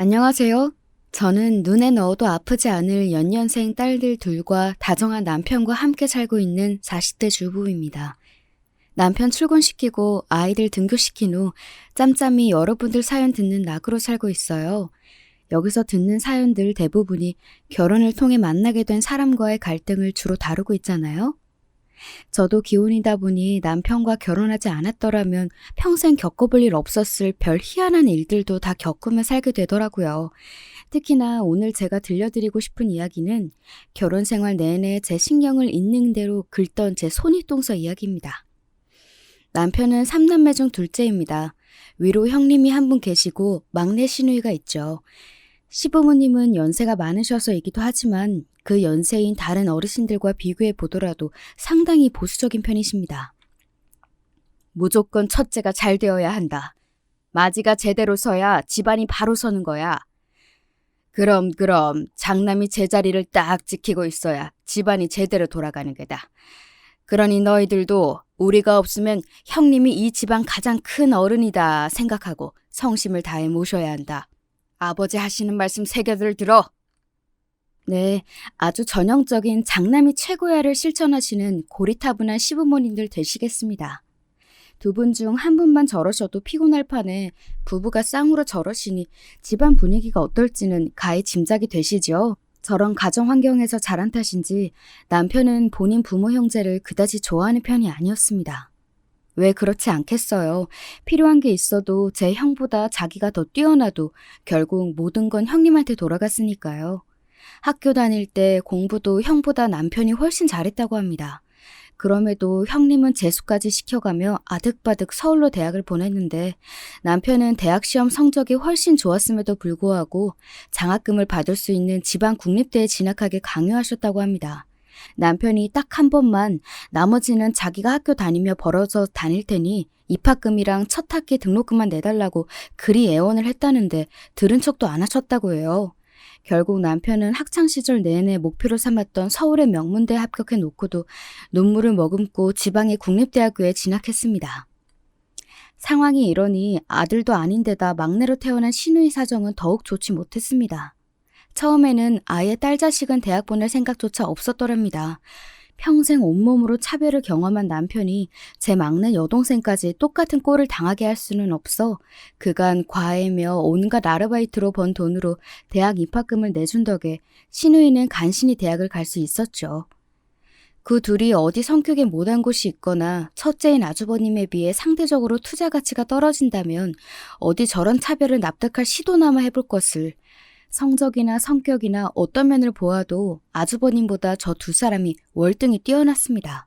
안녕하세요. 저는 눈에 넣어도 아프지 않을 연년생 딸들 둘과 다정한 남편과 함께 살고 있는 40대 주부입니다. 남편 출근시키고 아이들 등교시킨 후 짬짬이 여러분들 사연 듣는 낙으로 살고 있어요. 여기서 듣는 사연들 대부분이 결혼을 통해 만나게 된 사람과의 갈등을 주로 다루고 있잖아요. 저도 기혼이다 보니 남편과 결혼하지 않았더라면 평생 겪어볼 일 없었을 별 희한한 일들도 다 겪으며 살게 되더라고요. 특히나 오늘 제가 들려드리고 싶은 이야기는 결혼 생활 내내 제 신경을 있는 대로 긁던 제 손윗동서 이야기입니다. 남편은 3남매 중 둘째입니다. 위로 형님이 한 분 계시고 막내 시누이가 있죠. 시부모님은 연세가 많으셔서이기도 하지만 그 연세인 다른 어르신들과 비교해 보더라도 상당히 보수적인 편이십니다. 무조건 첫째가 잘 되어야 한다. 마지가 제대로 서야 집안이 바로 서는 거야. 그럼 장남이 제자리를 딱 지키고 있어야 집안이 제대로 돌아가는 게다. 그러니 너희들도 우리가 없으면 형님이 이 집안 가장 큰 어른이다 생각하고 성심을 다해 모셔야 한다. 아버지 하시는 말씀 새겨들 들어. 네, 아주 전형적인 장남이 최고야를 실천하시는 고리타분한 시부모님들 되시겠습니다. 두 분 중 한 분만 저러셔도 피곤할 판에 부부가 쌍으로 저러시니 집안 분위기가 어떨지는 가히 짐작이 되시죠? 저런 가정 환경에서 자란 탓인지 남편은 본인 부모 형제를 그다지 좋아하는 편이 아니었습니다. 왜 그렇지 않겠어요. 필요한 게 있어도 제 형보다 자기가 더 뛰어나도 결국 모든 건 형님한테 돌아갔으니까요. 학교 다닐 때 공부도 형보다 남편이 훨씬 잘했다고 합니다. 그럼에도 형님은 재수까지 시켜가며 아득바득 서울로 대학을 보냈는데 남편은 대학 시험 성적이 훨씬 좋았음에도 불구하고 장학금을 받을 수 있는 지방 국립대에 진학하길 강요하셨다고 합니다. 남편이 딱 한 번만 나머지는 자기가 학교 다니며 벌어서 다닐 테니 입학금이랑 첫 학기 등록금만 내달라고 그리 애원을 했다는데 들은 척도 안 하셨다고 해요. 결국 남편은 학창시절 내내 목표로 삼았던 서울의 명문대에 합격해 놓고도 눈물을 머금고 지방의 국립대학교에 진학했습니다. 상황이 이러니 아들도 아닌데다 막내로 태어난 시누이 사정은 더욱 좋지 못했습니다. 처음에는 아예 딸 자식은 대학 보낼 생각조차 없었더랍니다. 평생 온몸으로 차별을 경험한 남편이 제 막내 여동생까지 똑같은 꼴을 당하게 할 수는 없어 그간 과외며 온갖 아르바이트로 번 돈으로 대학 입학금을 내준 덕에 시누이는 간신히 대학을 갈 수 있었죠. 그 둘이 어디 성격에 못한 곳이 있거나 첫째인 아주버님에 비해 상대적으로 투자 가치가 떨어진다면 어디 저런 차별을 납득할 시도나마 해볼 것을 성적이나 성격이나 어떤 면을 보아도 아주버님보다 저 두 사람이 월등히 뛰어났습니다.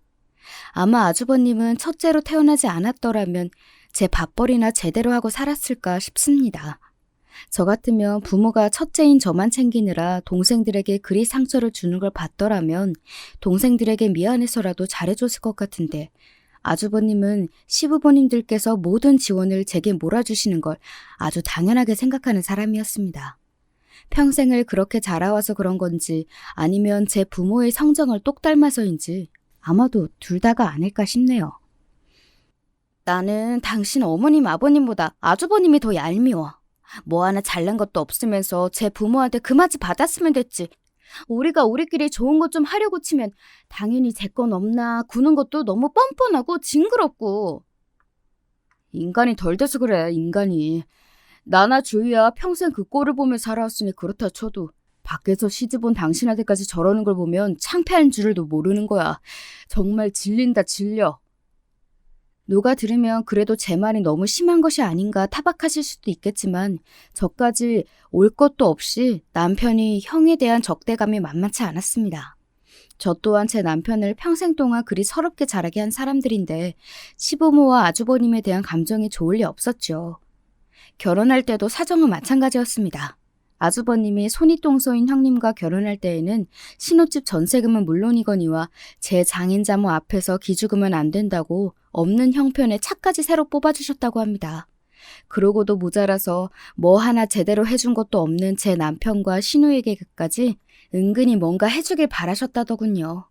아마 아주버님은 첫째로 태어나지 않았더라면 제 밥벌이나 제대로 하고 살았을까 싶습니다. 저 같으면 부모가 첫째인 저만 챙기느라 동생들에게 그리 상처를 주는 걸 봤더라면 동생들에게 미안해서라도 잘해줬을 것 같은데 아주버님은 시부모님들께서 모든 지원을 제게 몰아주시는 걸 아주 당연하게 생각하는 사람이었습니다. 평생을 그렇게 자라와서 그런 건지 아니면 제 부모의 성정을 똑 닮아서인지 아마도 둘 다가 아닐까 싶네요. 나는 당신 어머님 아버님보다 아주버님이 더 얄미워. 뭐 하나 잘난 것도 없으면서 제 부모한테 그 맞이 받았으면 됐지. 우리가 우리끼리 좋은 것 좀 하려고 치면 당연히 제 건 없나 구는 것도 너무 뻔뻔하고 징그럽고. 인간이 덜 돼서 그래, 인간이. 나나 주희야 평생 그 꼴을 보며 살아왔으니 그렇다 쳐도 밖에서 시집 온 당신한테까지 저러는 걸 보면 창피한 줄도 모르는 거야. 정말 질린다 질려. 누가 들으면 그래도 제 말이 너무 심한 것이 아닌가 타박하실 수도 있겠지만 저까지 올 것도 없이 남편이 형에 대한 적대감이 만만치 않았습니다. 저 또한 제 남편을 평생 동안 그리 서럽게 자라게 한 사람들인데 시부모와 아주버님에 대한 감정이 좋을 리 없었죠. 결혼할 때도 사정은 마찬가지였습니다. 아주버님이 손윗동서인 형님과 결혼할 때에는 신혼집 전세금은 물론이거니와 제 장인자모 앞에서 기죽으면 안 된다고 없는 형편에 차까지 새로 뽑아주셨다고 합니다. 그러고도 모자라서 뭐 하나 제대로 해준 것도 없는 제 남편과 시누에게까지 은근히 뭔가 해주길 바라셨다더군요.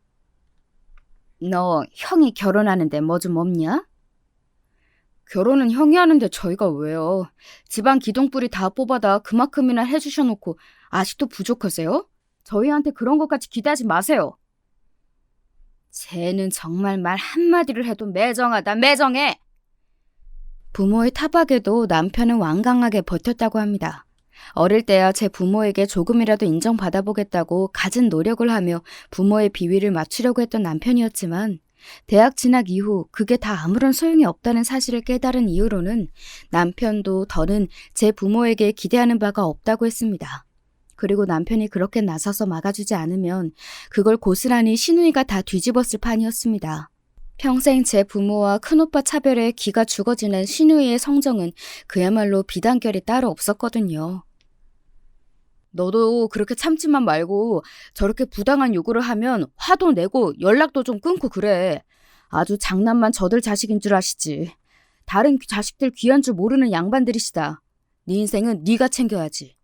너 형이 결혼하는데 뭐 좀 없냐? 결혼은 형이 하는데 저희가 왜요? 집안 기둥뿌리 다 뽑아다 그만큼이나 해주셔놓고 아직도 부족하세요? 저희한테 그런 것까지 기대하지 마세요. 쟤는 정말 말 한마디를 해도 매정하다, 매정해! 부모의 타박에도 남편은 완강하게 버텼다고 합니다. 어릴 때야 제 부모에게 조금이라도 인정받아보겠다고 갖은 노력을 하며 부모의 비위를 맞추려고 했던 남편이었지만 대학 진학 이후 그게 다 아무런 소용이 없다는 사실을 깨달은 이후로는 남편도 더는 제 부모에게 기대하는 바가 없다고 했습니다. 그리고 남편이 그렇게 나서서 막아주지 않으면 그걸 고스란히 시누이가 다 뒤집었을 판이었습니다. 평생 제 부모와 큰오빠 차별에 기가 죽어 지낸 시누이의 성정은 그야말로 비단결이 따로 없었거든요. 너도 그렇게 참지만 말고 저렇게 부당한 요구를 하면 화도 내고 연락도 좀 끊고 그래. 아주 장난만 저들 자식인 줄 아시지. 다른 자식들 귀한 줄 모르는 양반들이시다. 네 인생은 네가 챙겨야지.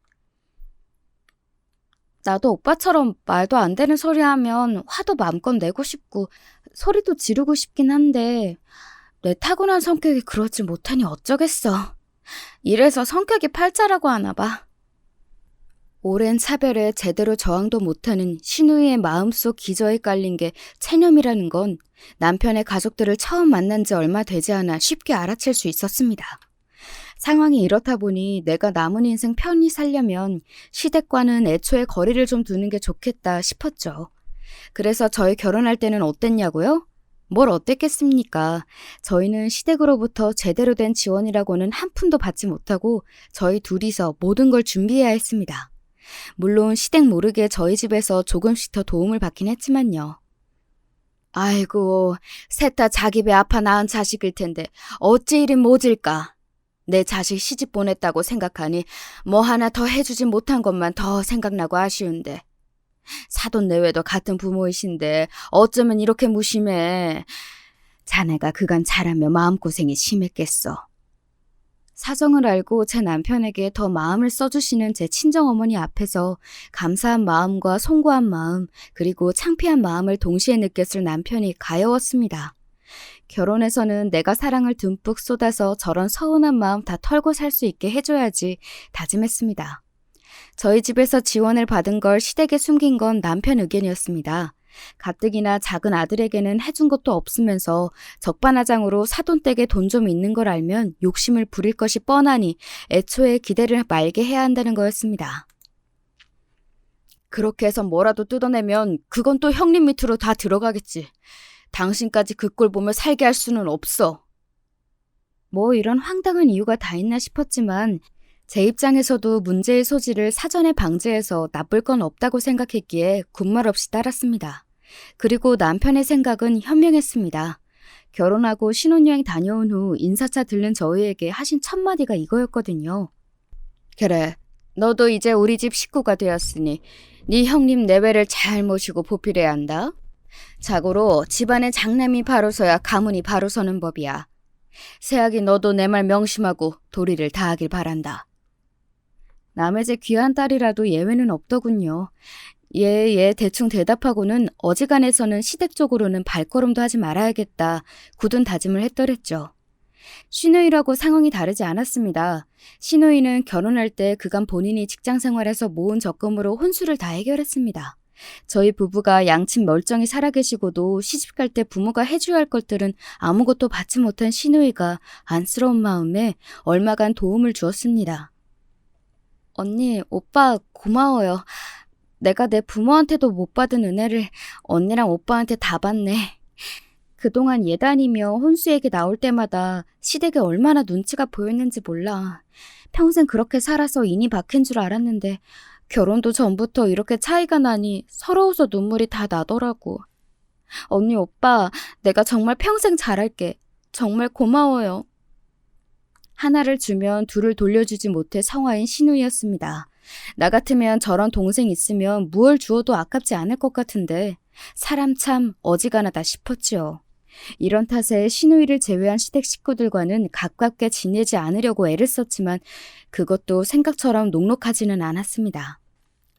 나도 오빠처럼 말도 안 되는 소리 하면 화도 마음껏 내고 싶고 소리도 지르고 싶긴 한데 내 타고난 성격이 그러지 못하니 어쩌겠어. 이래서 성격이 팔자라고 하나 봐. 오랜 차별에 제대로 저항도 못하는 시누이의 마음속 기저에 깔린 게 체념이라는 건 남편의 가족들을 처음 만난 지 얼마 되지 않아 쉽게 알아챌 수 있었습니다. 상황이 이렇다 보니 내가 남은 인생 편히 살려면 시댁과는 애초에 거리를 좀 두는 게 좋겠다 싶었죠. 그래서 저희 결혼할 때는 어땠냐고요? 뭘 어땠겠습니까? 저희는 시댁으로부터 제대로 된 지원이라고는 한 푼도 받지 못하고 저희 둘이서 모든 걸 준비해야 했습니다. 물론 시댁 모르게 저희 집에서 조금씩 더 도움을 받긴 했지만요. 아이고, 셋 다 자기 배 아파 낳은 자식일 텐데 어찌 이리 모질까? 내 자식 시집 보냈다고 생각하니 뭐 하나 더 해주진 못한 것만 더 생각나고 아쉬운데. 사돈 내외도 같은 부모이신데 어쩌면 이렇게 무심해. 자네가 그간 자라며 마음고생이 심했겠어. 사정을 알고 제 남편에게 더 마음을 써주시는 제 친정어머니 앞에서 감사한 마음과 송구한 마음 그리고 창피한 마음을 동시에 느꼈을 남편이 가여웠습니다. 결혼해서는 내가 사랑을 듬뿍 쏟아서 저런 서운한 마음 다 털고 살 수 있게 해줘야지 다짐했습니다. 저희 집에서 지원을 받은 걸 시댁에 숨긴 건 남편 의견이었습니다. 가뜩이나 작은 아들에게는 해준 것도 없으면서 적반하장으로 사돈댁에 돈 좀 있는 걸 알면 욕심을 부릴 것이 뻔하니 애초에 기대를 말게 해야 한다는 거였습니다. 그렇게 해서 뭐라도 뜯어내면 그건 또 형님 밑으로 다 들어가겠지. 당신까지 그 꼴 보며 살게 할 수는 없어. 뭐 이런 황당한 이유가 다 있나 싶었지만 제 입장에서도 문제의 소지를 사전에 방지해서 나쁠 건 없다고 생각했기에 군말 없이 따랐습니다. 그리고 남편의 생각은 현명했습니다. 결혼하고 신혼여행 다녀온 후 인사차 들른 저희에게 하신 첫 마디가 이거였거든요. 그래, 너도 이제 우리 집 식구가 되었으니 네 형님 내외를 잘 모시고 보필해야 한다. 자고로 집안의 장남이 바로서야 가문이 바로 서는 법이야. 새아기 너도 내 말 명심하고 도리를 다하길 바란다. 남의 집 귀한 딸이라도 예외는 없더군요. 예, 대충 대답하고는 어지간해서는 시댁 쪽으로는 발걸음도 하지 말아야겠다 굳은 다짐을 했더랬죠. 시누이라고 상황이 다르지 않았습니다. 시누이는 결혼할 때 그간 본인이 직장생활에서 모은 적금으로 혼수를 다 해결했습니다. 저희 부부가 양친 멀쩡히 살아계시고도 시집갈 때 부모가 해줘야 할 것들은 아무것도 받지 못한 시누이가 안쓰러운 마음에 얼마간 도움을 주었습니다. 언니, 오빠 고마워요. 내가 내 부모한테도 못 받은 은혜를 언니랑 오빠한테 다 받네. 그동안 예단이며 혼수 얘기 나올 때마다 시댁에 얼마나 눈치가 보였는지 몰라. 평생 그렇게 살아서 인이 박힌 줄 알았는데 결혼도 전부터 이렇게 차이가 나니 서러워서 눈물이 다 나더라고. 언니, 오빠, 내가 정말 평생 잘할게. 정말 고마워요. 하나를 주면 둘을 돌려주지 못해 성화인 시누이였습니다. 나 같으면 저런 동생 있으면 무얼 주어도 아깝지 않을 것 같은데 사람 참 어지간하다 싶었지요. 이런 탓에 시누이를 제외한 시댁 식구들과는 가깝게 지내지 않으려고 애를 썼지만 그것도 생각처럼 녹록하지는 않았습니다.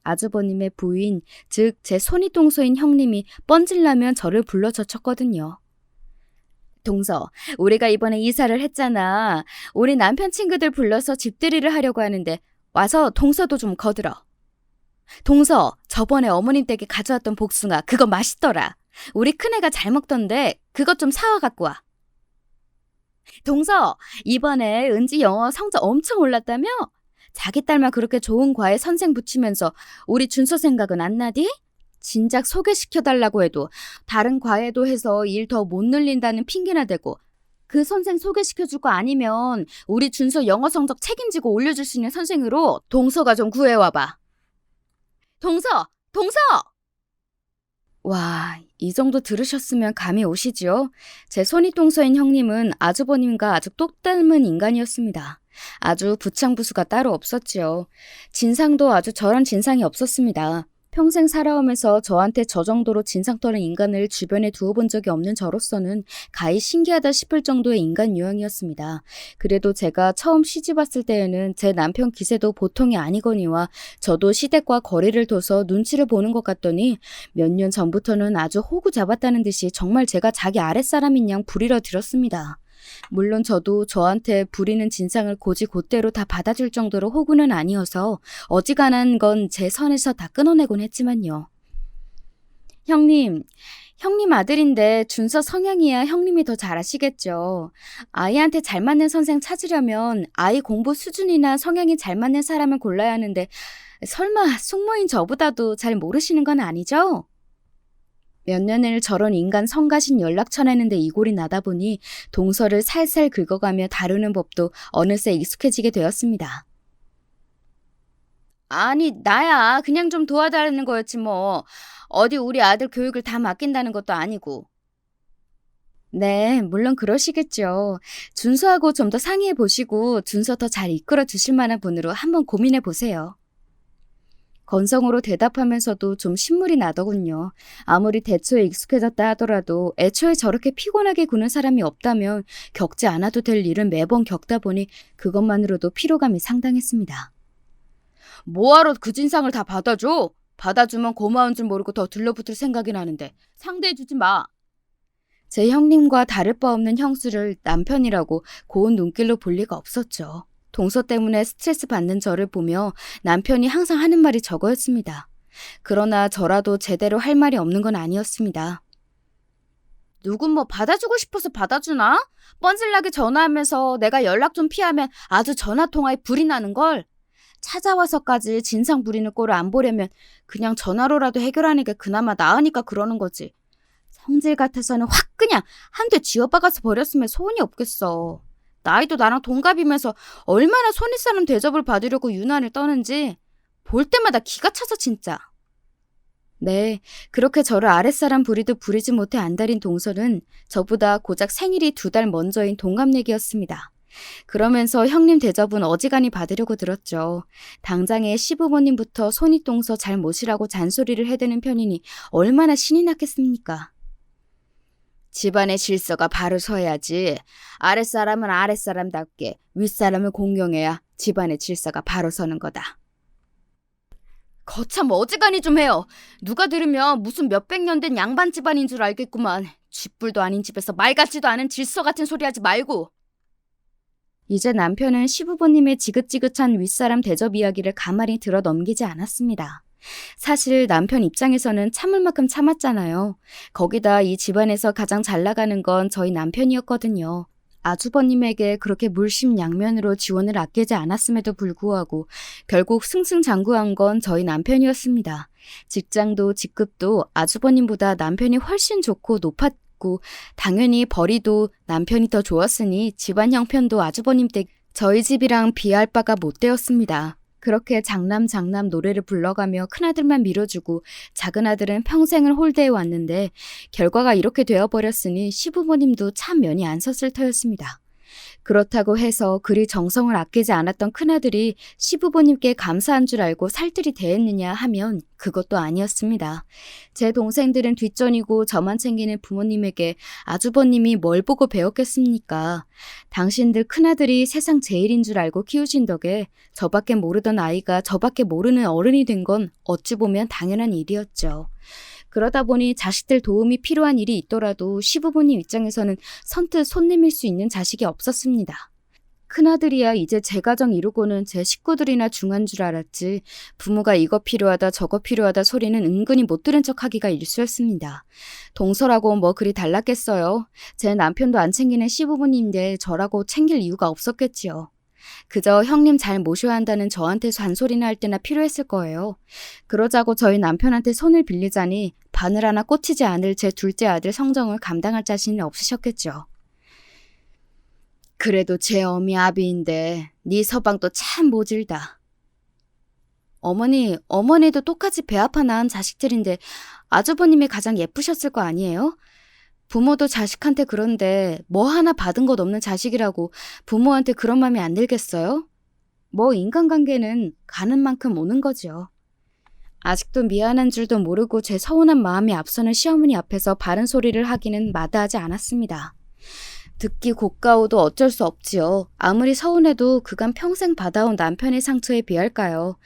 아주버님의 부인, 즉 제 손윗동서인 형님이 뻔질나면 저를 불러 젖혔거든요. 동서, 우리가 이번에 이사를 했잖아. 우리 남편 친구들 불러서 집들이를 하려고 하는데 와서 동서도 좀 거들어. 동서, 저번에 어머님 댁에 가져왔던 복숭아 그거 맛있더라. 우리 큰애가 잘 먹던데 그것 좀 사와 갖고 와. 동서, 이번에 은지 영어 성적 엄청 올랐다며? 자기 딸만 그렇게 좋은 과에 선생 붙이면서 우리 준서 생각은 안 나디? 진작 소개시켜달라고 해도 다른 과에도 해서 일 더 못 늘린다는 핑계나 대고 그 선생 소개시켜줄 거 아니면 우리 준서 영어 성적 책임지고 올려줄 수 있는 선생으로 동서가 좀 구해와봐. 동서! 동서! 와, 이 정도 들으셨으면 감이 오시지요? 제 손윗동서인 형님은 아주버님과 아주 똑 닮은 인간이었습니다. 아주 부창부수가 따로 없었지요. 진상도 아주 저런 진상이 없었습니다. 평생 살아오면서 저한테 저 정도로 진상 떠는 인간을 주변에 두어본 적이 없는 저로서는 가히 신기하다 싶을 정도의 인간 유형이었습니다. 그래도 제가 처음 시집 왔을 때에는 제 남편 기세도 보통이 아니거니와 저도 시댁과 거리를 둬서 눈치를 보는 것 같더니 몇 년 전부터는 아주 호구 잡았다는 듯이 정말 제가 자기 아랫사람인 양 부리러 들었습니다. 물론 저도 저한테 부리는 진상을 곧이곧대로 다 받아줄 정도로 호구는 아니어서 어지간한 건 제 선에서 다 끊어내곤 했지만요. 형님 아들인데 준서 성향이야 형님이 더 잘 아시겠죠. 아이한테 잘 맞는 선생 찾으려면 아이 공부 수준이나 성향이 잘 맞는 사람을 골라야 하는데 설마 숙모인 저보다도 잘 모르시는 건 아니죠? 몇 년을 저런 인간 성가신 연락 쳐내는데 이골이 나다 보니 동서를 살살 긁어가며 다루는 법도 어느새 익숙해지게 되었습니다. 아니, 나야 그냥 좀 도와달라는 거였지 뭐. 어디 우리 아들 교육을 다 맡긴다는 것도 아니고. 네, 물론 그러시겠죠. 준서하고 좀 더 상의해 보시고 준서 더 잘 이끌어 주실 만한 분으로 한번 고민해 보세요. 건성으로 대답하면서도 좀 신물이 나더군요. 아무리 대초에 익숙해졌다 하더라도 애초에 저렇게 피곤하게 구는 사람이 없다면 겪지 않아도 될 일은 매번 겪다 보니 그것만으로도 피로감이 상당했습니다. 뭐하러 그 진상을 다 받아줘? 받아주면 고마운 줄 모르고 더 들러붙을 생각이 나는데 상대해주지 마. 제 형님과 다를 바 없는 형수를 남편이라고 고운 눈길로 볼 리가 없었죠. 동서 때문에 스트레스 받는 저를 보며 남편이 항상 하는 말이 저거였습니다. 그러나 저라도 제대로 할 말이 없는 건 아니었습니다. 누군 뭐 받아주고 싶어서 받아주나? 뻔질나게 전화하면서 내가 연락 좀 피하면 아주 전화통화에 불이 나는걸. 찾아와서까지 진상 부리는 꼴을 안 보려면 그냥 전화로라도 해결하는 게 그나마 나으니까 그러는 거지. 성질 같아서는 확 그냥 한 대 쥐어박아서 버렸으면 소원이 없겠어. 나이도 나랑 동갑이면서 얼마나 손윗사람 대접을 받으려고 유난을 떠는지 볼 때마다 기가 차서 진짜. 네, 그렇게 저를 아랫사람 부리도 부리지 못해 안달인 동서는 저보다 고작 생일이 2달 먼저인 동갑내기였습니다. 그러면서 형님 대접은 어지간히 받으려고 들었죠. 당장에 시부모님부터 손윗동서 잘 모시라고 잔소리를 해대는 편이니 얼마나 신이 났겠습니까? 집안의 질서가 바로 서야지. 아랫사람은 아랫사람답게 윗사람을 공경해야 집안의 질서가 바로 서는 거다. 거참 어지간히 좀 해요. 누가 들으면 무슨 몇백 년 된 양반 집안인 줄 알겠구만. 쥐뿔도 아닌 집에서 말 같지도 않은 질서 같은 소리 하지 말고. 이제 남편은 시부모님의 지긋지긋한 윗사람 대접 이야기를 가만히 들어 넘기지 않았습니다. 사실 남편 입장에서는 참을 만큼 참았잖아요. 거기다 이 집안에서 가장 잘 나가는 건 저희 남편이었거든요. 아주버님에게 그렇게 물심양면으로 지원을 아끼지 않았음에도 불구하고 결국 승승장구한 건 저희 남편이었습니다. 직장도 직급도 아주버님보다 남편이 훨씬 좋고 높았고 당연히 벌이도 남편이 더 좋았으니 집안 형편도 아주버님 댁 저희 집이랑 비할 바가 못 되었습니다. 그렇게 장남 노래를 불러가며 큰아들만 밀어주고 작은아들은 평생을 홀대해 왔는데 결과가 이렇게 되어버렸으니 시부모님도 참 면이 안 섰을 터였습니다. 그렇다고 해서 그리 정성을 아끼지 않았던 큰아들이 시부모님께 감사한 줄 알고 살뜰히 대했느냐 하면 그것도 아니었습니다. 제 동생들은 뒷전이고 저만 챙기는 부모님에게 아주버님이 뭘 보고 배웠겠습니까? 당신들 큰아들이 세상 제일인 줄 알고 키우신 덕에 저밖에 모르던 아이가 저밖에 모르는 어른이 된 건 어찌 보면 당연한 일이었죠. 그러다 보니 자식들 도움이 필요한 일이 있더라도 시부모님 입장에서는 선뜻 손 내밀 수 있는 자식이 없었습니다. 큰아들이야 이제 제 가정 이루고는 제 식구들이나 중한 줄 알았지 부모가 이거 필요하다 저거 필요하다 소리는 은근히 못 들은 척하기가 일쑤였습니다. 동서라고 뭐 그리 달랐겠어요. 제 남편도 안 챙기는 시부모님인데 저라고 챙길 이유가 없었겠지요. 그저 형님 잘 모셔야 한다는 저한테 잔소리나 할 때나 필요했을 거예요. 그러자고 저희 남편한테 손을 빌리자니 바늘 하나 꽂히지 않을 제 둘째 아들 성정을 감당할 자신이 없으셨겠죠. 그래도 제 어미 아비인데 네 서방도 참 모질다. 어머니도 똑같이 배 아파 낳은 자식들인데 아주버님이 가장 예쁘셨을 거 아니에요? 부모도 자식한테 그런데 뭐 하나 받은 것 없는 자식이라고 부모한테 그런 맘이 안 들겠어요? 뭐 인간관계는 가는 만큼 오는 거죠. 아직도 미안한 줄도 모르고 제 서운한 마음이 앞서는 시어머니 앞에서 바른 소리를 하기는 마다하지 않았습니다. 듣기 고가오도 어쩔 수 없지요. 아무리 서운해도 그간 평생 받아온 남편의 상처에 비할까요?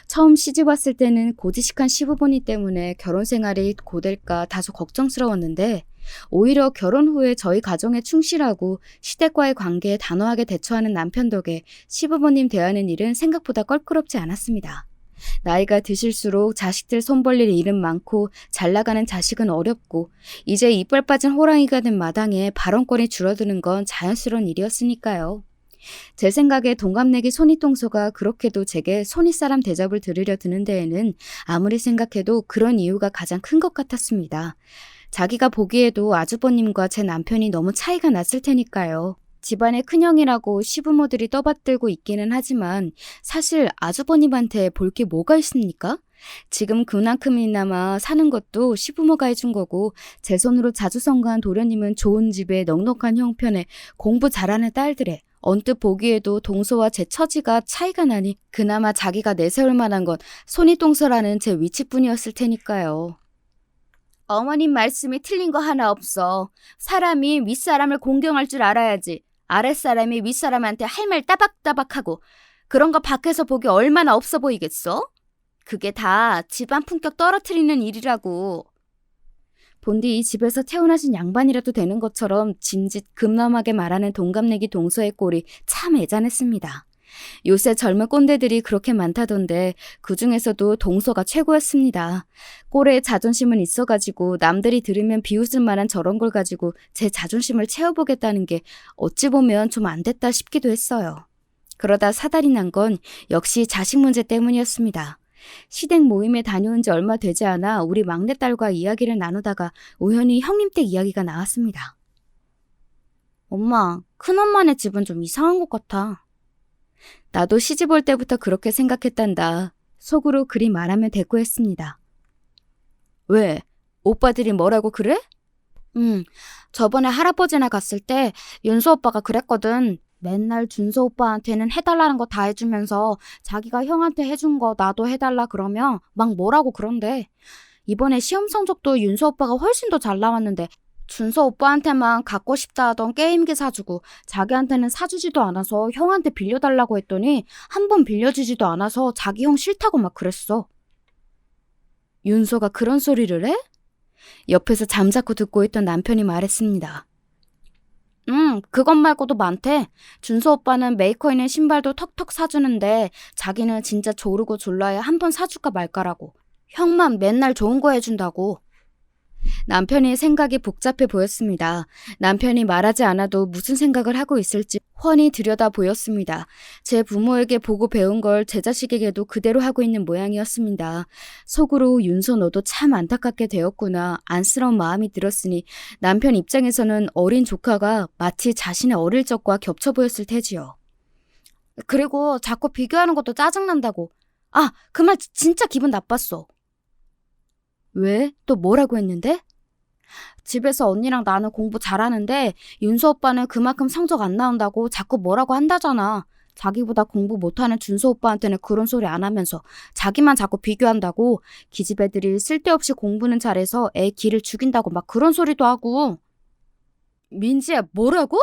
처음 시집 왔을 때는 고지식한 시부모님 때문에 결혼 생활이 고될까 다소 걱정스러웠는데 오히려 결혼 후에 저희 가정에 충실하고 시댁과의 관계에 단호하게 대처하는 남편 덕에 시부모님 대하는 일은 생각보다 껄끄럽지 않았습니다. 나이가 드실수록 자식들 손 벌릴 일은 많고 잘 나가는 자식은 어렵고 이제 이빨 빠진 호랑이가 된 마당에 발언권이 줄어드는 건 자연스러운 일이었으니까요. 제 생각에 동갑내기 손윗동서가 그렇게도 제게 손윗사람 대접을 들으려 드는 데에는 아무리 생각해도 그런 이유가 가장 큰 것 같았습니다. 자기가 보기에도 아주버님과 제 남편이 너무 차이가 났을 테니까요. 집안의 큰형이라고 시부모들이 떠받들고 있기는 하지만 사실 아주버님한테 볼 게 뭐가 있습니까? 지금 그만큼이나마 사는 것도 시부모가 해준 거고 제 손으로 자주 성가한 도련님은 좋은 집에 넉넉한 형편에 공부 잘하는 딸들에 언뜻 보기에도 동서와 제 처지가 차이가 나니 그나마 자기가 내세울 만한 건 손윗동서라는 제 위치뿐이었을 테니까요. 어머님 말씀이 틀린 거 하나 없어. 사람이 윗사람을 공경할 줄 알아야지. 아랫사람이 윗사람한테 할 말 따박따박하고 그런 거 밖에서 보기 얼마나 없어 보이겠어? 그게 다 집안 품격 떨어뜨리는 일이라고. 본디 이 집에서 태어나신 양반이라도 되는 것처럼 진짓 금남하게 말하는 동갑내기 동서의 꼴이 참 애잔했습니다. 요새 젊은 꼰대들이 그렇게 많다던데 그중에서도 동서가 최고였습니다. 꼴에 자존심은 있어가지고 남들이 들으면 비웃을 만한 저런 걸 가지고 제 자존심을 채워보겠다는 게 어찌 보면 좀 안 됐다 싶기도 했어요. 그러다 사달이 난 건 역시 자식 문제 때문이었습니다. 시댁 모임에 다녀온 지 얼마 되지 않아 우리 막내딸과 이야기를 나누다가 우연히 형님 댁 이야기가 나왔습니다. 엄마, 큰엄마네 집은 좀 이상한 것 같아. 나도 시집 올 때부터 그렇게 생각했단다. 속으로 그리 말하면 대꾸했습니다. 왜? 오빠들이 뭐라고 그래? 저번에 할아버지네 갔을 때 윤수 오빠가 그랬거든. 맨날 준서 오빠한테는 해달라는 거 다 해주면서 자기가 형한테 해준 거 나도 해달라 그러면 막 뭐라고 그런대. 이번에 시험 성적도 윤서 오빠가 훨씬 더 잘 나왔는데 준서 오빠한테만 갖고 싶다 하던 게임기 사주고 자기한테는 사주지도 않아서 형한테 빌려달라고 했더니 한 번 빌려주지도 않아서 자기 형 싫다고 막 그랬어. 윤서가 그런 소리를 해? 옆에서 잠자코 듣고 있던 남편이 말했습니다. 그것 말고도 많대. 준서 오빠는 메이커 있는 신발도 턱턱 사주는데 자기는 진짜 조르고 졸라야 한 번 사줄까 말까라고. 형만 맨날 좋은 거 해준다고. 남편의 생각이 복잡해 보였습니다. 남편이 말하지 않아도 무슨 생각을 하고 있을지 훤히 들여다 보였습니다. 제 부모에게 보고 배운 걸 제 자식에게도 그대로 하고 있는 모양이었습니다. 속으로 윤서 너도 참 안타깝게 되었구나 안쓰러운 마음이 들었으니 남편 입장에서는 어린 조카가 마치 자신의 어릴 적과 겹쳐 보였을 테지요. 그리고 자꾸 비교하는 것도 짜증난다고. 아, 그 말 진짜 기분 나빴어. 왜? 또 뭐라고 했는데? 집에서 언니랑 나는 공부 잘하는데 윤서 오빠는 그만큼 성적 안 나온다고 자꾸 뭐라고 한다잖아. 자기보다 공부 못하는 준서 오빠한테는 그런 소리 안 하면서 자기만 자꾸 비교한다고. 기집 애들이 쓸데없이 공부는 잘해서 애 기를 죽인다고 막 그런 소리도 하고. 민지야, 뭐라고?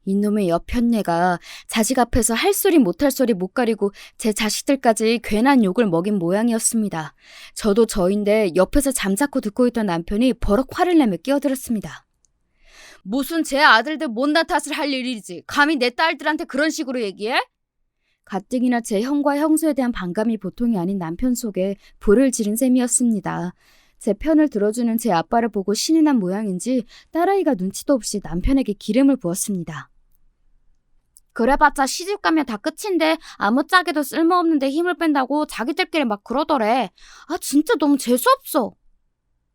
이놈의 여편네가 자식 앞에서 할 소리 못할 소리 못 가리고 제 자식들까지 괜한 욕을 먹인 모양이었습니다. 저도 저인데 옆에서 잠자코 듣고 있던 남편이 버럭 화를 내며 끼어들었습니다. 무슨 제 아들들 못난 탓을 할 일이지. 감히 내 딸들한테 그런 식으로 얘기해? 가뜩이나 제 형과 형수에 대한 반감이 보통이 아닌 남편 속에 불을 지른 셈이었습니다. 제 편을 들어주는 제 아빠를 보고 신이 난 모양인지 딸아이가 눈치도 없이 남편에게 기름을 부었습니다. 그래봤자 시집가면 다 끝인데 아무짝에도 쓸모없는데 힘을 뺀다고 자기들끼리 막 그러더래. 아 진짜 너무 재수없어.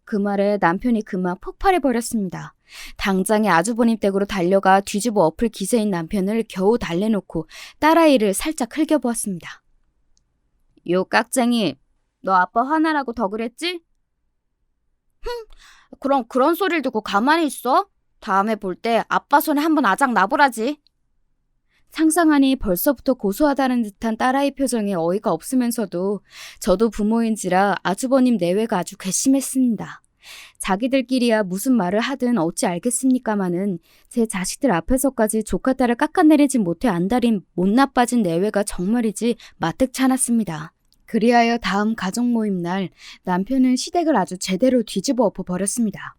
그 말에 남편이 그만 폭발해버렸습니다. 당장에 아주버님 댁으로 달려가 뒤집어 엎을 기세인 남편을 겨우 달래놓고 딸아이를 살짝 흘겨보았습니다. 요 깍쟁이, 너 아빠 화나라고 더 그랬지? 그럼 그런 소리를 듣고 가만히 있어? 다음에 볼 때 아빠 손에 한번 아작 나보라지. 상상하니 벌써부터 고소하다는 듯한 딸아이 표정에 어이가 없으면서도 저도 부모인지라 아주버님 내외가 아주 괘씸했습니다. 자기들끼리야 무슨 말을 하든 어찌 알겠습니까마는 제 자식들 앞에서까지 조카 딸을 깎아내리지 못해 안달인 못나 빠진 내외가 정말이지 마뜩치 않았습니다. 그리하여 다음 가족 모임 날 남편은 시댁을 아주 제대로 뒤집어 엎어버렸습니다.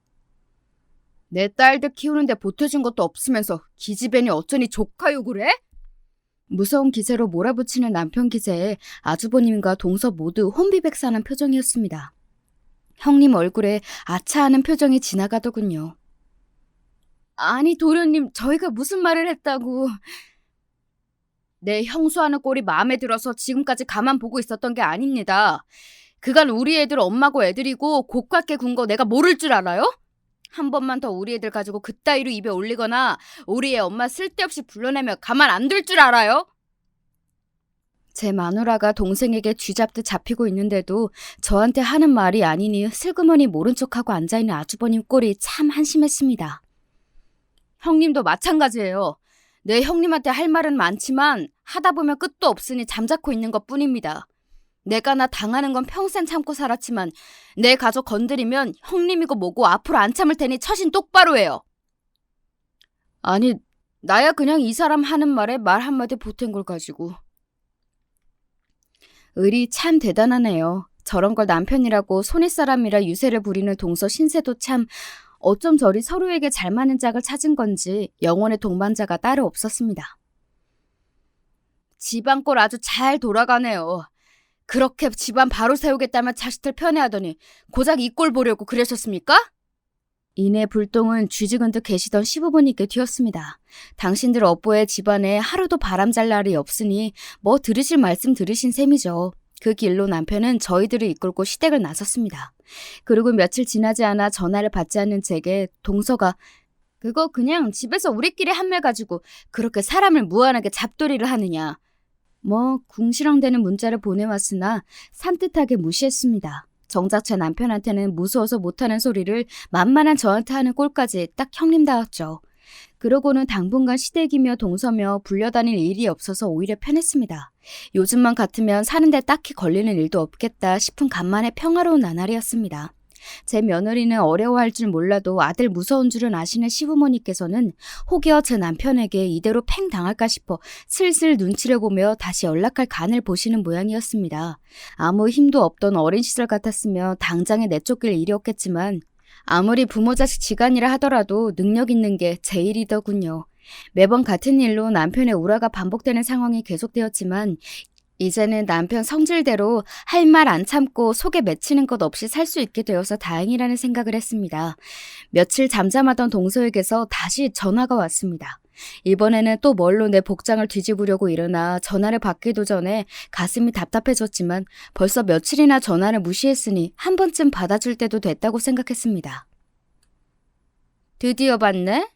내 딸들 키우는데 보태준 것도 없으면서 기집애니 어쩌니 조카 욕을 해? 무서운 기세로 몰아붙이는 남편 기세에 아주버님과 동서 모두 혼비백산한 표정이었습니다. 형님 얼굴에 아차하는 표정이 지나가더군요. 아니 도련님, 저희가 무슨 말을 했다고. 내 형수하는 꼴이 마음에 들어서 지금까지 가만 보고 있었던 게 아닙니다. 그간 우리 애들 엄마고 애들이고 고깝게 군 거 내가 모를 줄 알아요? 한 번만 더 우리 애들 가지고 그따위로 입에 올리거나 우리 애 엄마 쓸데없이 불러내며 가만 안 둘 줄 알아요? 제 마누라가 동생에게 쥐잡듯 잡히고 있는데도 저한테 하는 말이 아니니 슬그머니 모른 척하고 앉아있는 아주버님 꼴이 참 한심했습니다. 형님도 마찬가지예요. 내 형님한테 할 말은 많지만 하다 보면 끝도 없으니 잠자코 있는 것뿐입니다. 내가 나 당하는 건 평생 참고 살았지만 내 가족 건드리면 형님이고 뭐고 앞으로 안 참을 테니 처신 똑바로 해요. 아니, 나야 그냥 이 사람 하는 말에 말 한마디 보탠 걸 가지고. 을이 참 대단하네요. 저런 걸 남편이라고 손윗사람이라 유세를 부리는 동서 신세도 참 어쩜 저리 서로에게 잘 맞는 짝을 찾은 건지 영혼의 동반자가 따로 없었습니다. 집안 꼴 아주 잘 돌아가네요. 그렇게 집안 바로 세우겠다면 자식들 편애하더니 고작 이 꼴 보려고 그러셨습니까? 이내 불똥은 쥐죽은 듯 계시던 시부모님께 튀었습니다. 당신들 업보의 집안에 하루도 바람잘 날이 없으니 뭐 들으실 말씀 들으신 셈이죠. 그 길로 남편은 저희들을 이끌고 시댁을 나섰습니다. 그리고 며칠 지나지 않아 전화를 받지 않는 제게 동서가 그거 그냥 집에서 우리끼리 한말 가지고 그렇게 사람을 무한하게 잡돌이를 하느냐. 뭐 궁시렁대는 문자를 보내왔으나 산뜻하게 무시했습니다. 정작 제 남편한테는 무서워서 못하는 소리를 만만한 저한테 하는 꼴까지 딱 형님다웠죠. 그러고는 당분간 시댁이며 동서며 불려다닐 일이 없어서 오히려 편했습니다. 요즘만 같으면 사는데 딱히 걸리는 일도 없겠다 싶은 간만에 평화로운 나날이었습니다. 제 며느리는 어려워할 줄 몰라도 아들 무서운 줄은 아시는 시부모님께서는 혹여 제 남편에게 이대로 팽 당할까 싶어 슬슬 눈치를 보며 다시 연락할 간을 보시는 모양이었습니다. 아무 힘도 없던 어린 시절 같았으며 당장에 내쫓길 일이 없겠지만 아무리 부모 자식 지간이라 하더라도 능력 있는 게 제 일이더군요. 매번 같은 일로 남편의 울화가 반복되는 상황이 계속되었지만 이제는 남편 성질대로 할 말 안 참고 속에 맺히는 것 없이 살 수 있게 되어서 다행이라는 생각을 했습니다. 며칠 잠잠하던 동서에게서 다시 전화가 왔습니다. 이번에는 또 뭘로 내 복장을 뒤집으려고 일어나 전화를 받기도 전에 가슴이 답답해졌지만 벌써 며칠이나 전화를 무시했으니 한 번쯤 받아줄 때도 됐다고 생각했습니다. 드디어 받네?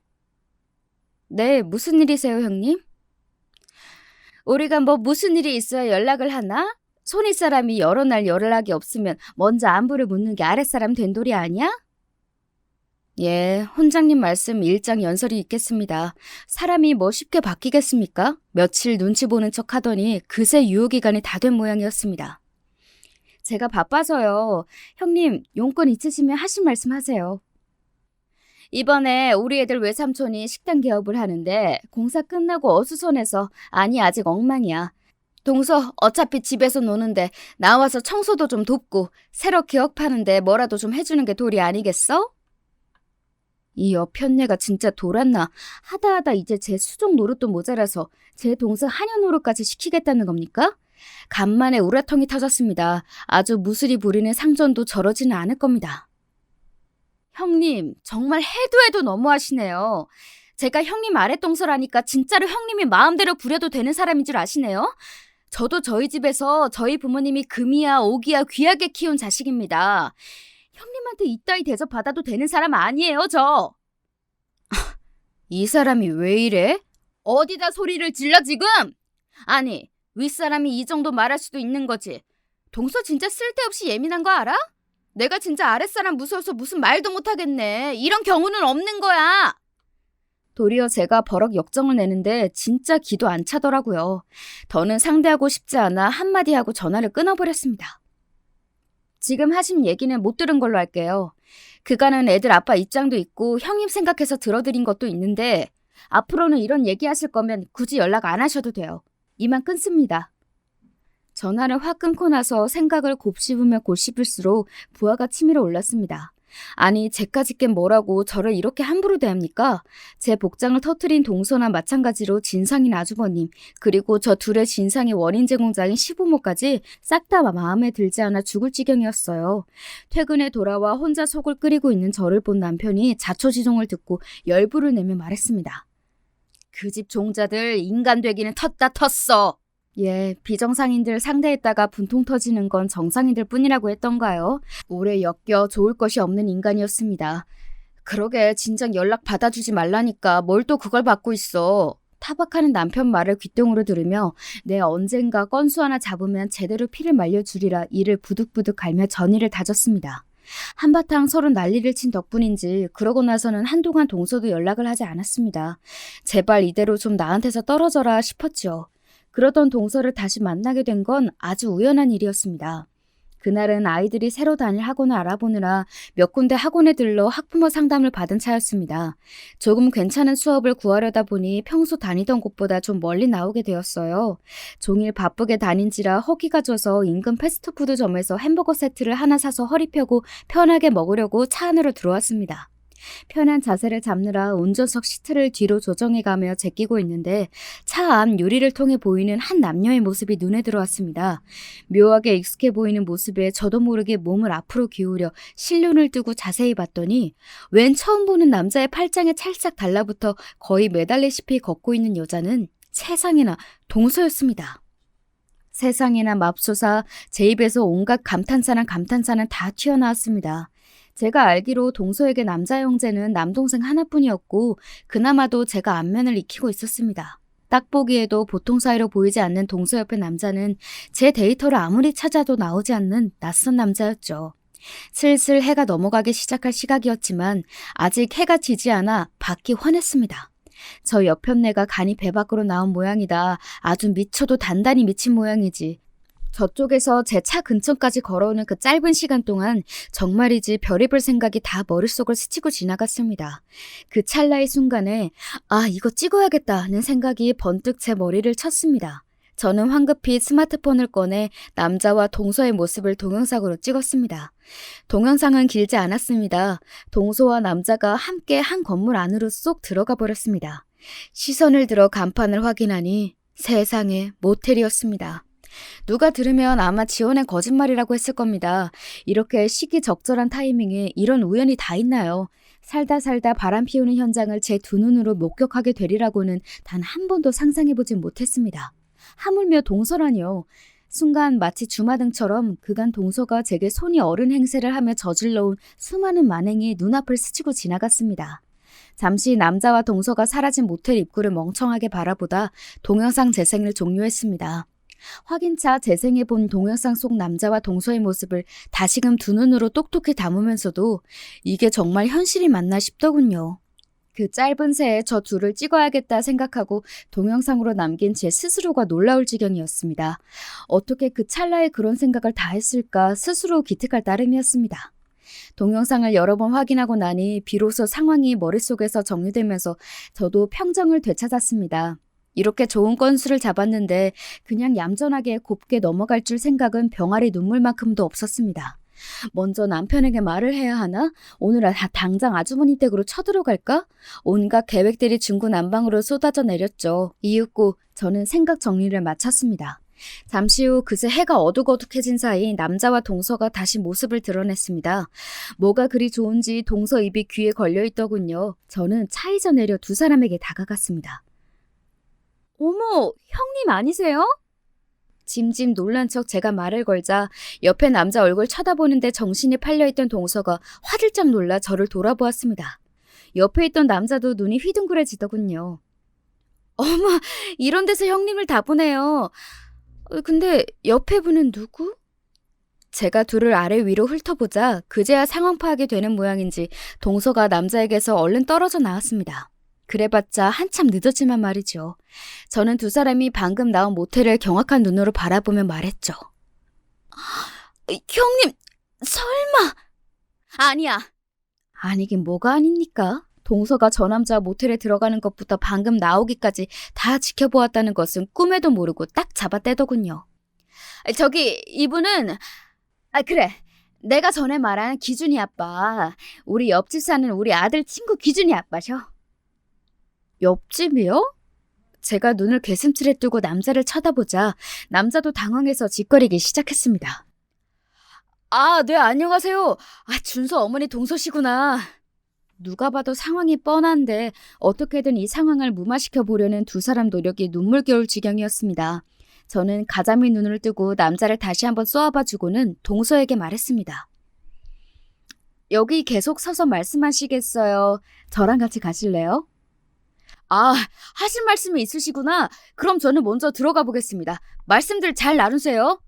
네, 무슨 일이세요, 형님? 우리가 뭐 무슨 일이 있어야 연락을 하나? 손윗사람이 여러 날 연락이 없으면 먼저 안부를 묻는 게 아랫사람 된돌이 아니야? 예, 혼장님 말씀 일장연설이 있겠습니다. 사람이 뭐 쉽게 바뀌겠습니까? 며칠 눈치 보는 척 하더니 그새 유효기간이 다 된 모양이었습니다. 제가 바빠서요. 형님, 용건 있으시면 하신 말씀 하세요. 이번에 우리 애들 외삼촌이 식당 개업을 하는데 공사 끝나고 어수선해서 아니 아직 엉망이야. 동서 어차피 집에서 노는데 나와서 청소도 좀 돕고 새로 개업하는데 뭐라도 좀 해주는 게 도리 아니겠어? 이 여편네가 진짜 돌았나. 하다하다 이제 제 수족 노릇도 모자라서 제 동생 한여 노릇까지 시키겠다는 겁니까? 간만에 우라통이 터졌습니다. 아주 무술이 부리는 상전도 저러지는 않을 겁니다. 형님, 정말 해도 해도 너무하시네요. 제가 형님 아랫동서라니까 진짜로 형님이 마음대로 부려도 되는 사람인 줄 아시네요? 저도 저희 집에서 저희 부모님이 금이야 오기야 귀하게 키운 자식입니다. 형님한테 이따위 대접 받아도 되는 사람 아니에요, 저. 이 사람이 왜 이래? 어디다 소리를 질러 지금? 아니, 윗사람이 이 정도 말할 수도 있는 거지. 동서 진짜 쓸데없이 예민한 거 알아? 내가 진짜 아랫사람 무서워서 무슨 말도 못하겠네. 이런 경우는 없는 거야. 도리어 제가 버럭 역정을 내는데 진짜 기도 안 차더라고요. 더는 상대하고 싶지 않아 한마디 하고 전화를 끊어버렸습니다. 지금 하신 얘기는 못 들은 걸로 할게요. 그간은 애들 아빠 입장도 있고 형님 생각해서 들어드린 것도 있는데 앞으로는 이런 얘기하실 거면 굳이 연락 안 하셔도 돼요. 이만 끊습니다. 전화를 확 끊고 나서 생각을 곱씹으면 곱씹을수록 부하가 치밀어 올랐습니다. 아니, 제까지 깬 뭐라고 저를 이렇게 함부로 대합니까? 제 복장을 터트린 동서나 마찬가지로 진상인 아주버님, 그리고 저 둘의 진상의 원인 제공자인 시부모까지 싹 다 마음에 들지 않아 죽을 지경이었어요. 퇴근에 돌아와 혼자 속을 끓이고 있는 저를 본 남편이 자초지종을 듣고 열불을 내며 말했습니다. 그 집 종자들 인간 되기는 텄다 텄어. 예, 비정상인들 상대했다가 분통 터지는 건 정상인들 뿐이라고 했던가요? 오래 엮여 좋을 것이 없는 인간이었습니다. 그러게 진작 연락 받아주지 말라니까 뭘 또 그걸 받고 있어. 타박하는 남편 말을 귓등으로 들으며 내 언젠가 건수 하나 잡으면 제대로 피를 말려주리라 이를 부득부득 갈며 전의를 다졌습니다. 한바탕 서로 난리를 친 덕분인지 그러고 나서는 한동안 동서도 연락을 하지 않았습니다. 제발 이대로 좀 나한테서 떨어져라 싶었죠. 그러던 동서를 다시 만나게 된 건 아주 우연한 일이었습니다. 그날은 아이들이 새로 다닐 학원을 알아보느라 몇 군데 학원에 들러 학부모 상담을 받은 차였습니다. 조금 괜찮은 수업을 구하려다 보니 평소 다니던 곳보다 좀 멀리 나오게 되었어요. 종일 바쁘게 다닌지라 허기가 져서 인근 패스트푸드점에서 햄버거 세트를 하나 사서 허리 펴고 편하게 먹으려고 차 안으로 들어왔습니다. 편한 자세를 잡느라 운전석 시트를 뒤로 조정해가며 제끼고 있는데 차 앞 유리를 통해 보이는 한 남녀의 모습이 눈에 들어왔습니다. 묘하게 익숙해 보이는 모습에 저도 모르게 몸을 앞으로 기울여 실눈을 뜨고 자세히 봤더니 웬 처음 보는 남자의 팔짱에 찰싹 달라붙어 거의 매달리시피 걷고 있는 여자는 세상에나 동서였습니다. 세상에나 맙소사 제 입에서 온갖 감탄사랑 감탄사는 다 튀어나왔습니다. 제가 알기로 동서에게 남자 형제는 남동생 하나뿐이었고 그나마도 제가 안면을 익히고 있었습니다. 딱 보기에도 보통 사이로 보이지 않는 동서 옆의 남자는 제 데이터를 아무리 찾아도 나오지 않는 낯선 남자였죠. 슬슬 해가 넘어가기 시작할 시각이었지만 아직 해가 지지 않아 밖이 환했습니다. 저 옆편네가 간이 배 밖으로 나온 모양이다. 아주 미쳐도 단단히 미친 모양이지. 저쪽에서 제 차 근처까지 걸어오는 그 짧은 시간 동안 정말이지 별의별 생각이 다 머릿속을 스치고 지나갔습니다. 그 찰나의 순간에 이거 찍어야겠다는 생각이 번뜩 제 머리를 쳤습니다. 저는 황급히 스마트폰을 꺼내 남자와 동서의 모습을 동영상으로 찍었습니다. 동영상은 길지 않았습니다. 동서와 남자가 함께 한 건물 안으로 쏙 들어가 버렸습니다. 시선을 들어 간판을 확인하니 세상에 모텔이었습니다. 누가 들으면 아마 지원의 거짓말이라고 했을 겁니다. 이렇게 시기적절한 타이밍에 이런 우연이 다 있나요? 살다 바람 피우는 현장을 제 두 눈으로 목격하게 되리라고는 단 한 번도 상상해보진 못했습니다. 하물며 동서라니요. 순간 마치 주마등처럼 그간 동서가 제게 손이 어른 행세를 하며 저질러온 수많은 만행이 눈앞을 스치고 지나갔습니다. 잠시 남자와 동서가 사라진 모텔 입구를 멍청하게 바라보다 동영상 재생을 종료했습니다. 확인차 재생해본 동영상 속 남자와 동서의 모습을 다시금 두 눈으로 똑똑히 담으면서도 이게 정말 현실이 맞나 싶더군요. 그 짧은 새에 저 둘을 찍어야겠다 생각하고 동영상으로 남긴 제 스스로가 놀라울 지경이었습니다. 어떻게 그 찰나에 그런 생각을 다 했을까 스스로 기특할 따름이었습니다. 동영상을 여러 번 확인하고 나니 비로소 상황이 머릿속에서 정리되면서 저도 평정을 되찾았습니다. 이렇게 좋은 건수를 잡았는데 그냥 얌전하게 곱게 넘어갈 줄 생각은 병아리 눈물만큼도 없었습니다. 먼저 남편에게 말을 해야 하나? 오늘 당장 아주머니 댁으로 쳐들어갈까? 온갖 계획들이 중구난방으로 쏟아져 내렸죠. 이윽고 저는 생각 정리를 마쳤습니다. 잠시 후 그새 해가 어둑어둑해진 사이 남자와 동서가 다시 모습을 드러냈습니다. 뭐가 그리 좋은지 동서 입이 귀에 걸려있더군요. 저는 차이져 내려 두 사람에게 다가갔습니다. 어머, 형님 아니세요? 짐짐 놀란 척 제가 말을 걸자 옆에 남자 얼굴 쳐다보는데 정신이 팔려있던 동서가 화들짝 놀라 저를 돌아보았습니다. 옆에 있던 남자도 눈이 휘둥그레지더군요. 어머, 이런 데서 형님을 다 보네요. 근데 옆에 분은 누구? 제가 둘을 아래 위로 훑어보자 그제야 상황 파악이 되는 모양인지 동서가 남자에게서 얼른 떨어져 나왔습니다. 그래봤자 한참 늦었지만 말이죠. 저는 두 사람이 방금 나온 모텔을 경악한 눈으로 바라보며 말했죠. 형님, 설마... 아니야. 아니긴 뭐가 아닙니까? 동서가 저 남자 모텔에 들어가는 것부터 방금 나오기까지 다 지켜보았다는 것은 꿈에도 모르고 딱 잡아떼더군요. 저기 이분은... 그래. 내가 전에 말한 기준이 아빠. 우리 옆집 사는 우리 아들 친구 기준이 아빠셔. 옆집이요? 제가 눈을 괴슴틀에 뜨고 남자를 쳐다보자 남자도 당황해서 짓거리기 시작했습니다. 네, 안녕하세요. 준서 어머니 동서씨구나. 누가 봐도 상황이 뻔한데 어떻게든 이 상황을 무마시켜 보려는 두 사람 노력이 눈물겨울 지경이었습니다. 저는 가자미 눈을 뜨고 남자를 다시 한번 쏘아봐주고는 동서에게 말했습니다. 여기 계속 서서 말씀하시겠어요? 저랑 같이 가실래요? 하실 말씀이 있으시구나. 그럼 저는 먼저 들어가 보겠습니다. 말씀들 잘 나누세요.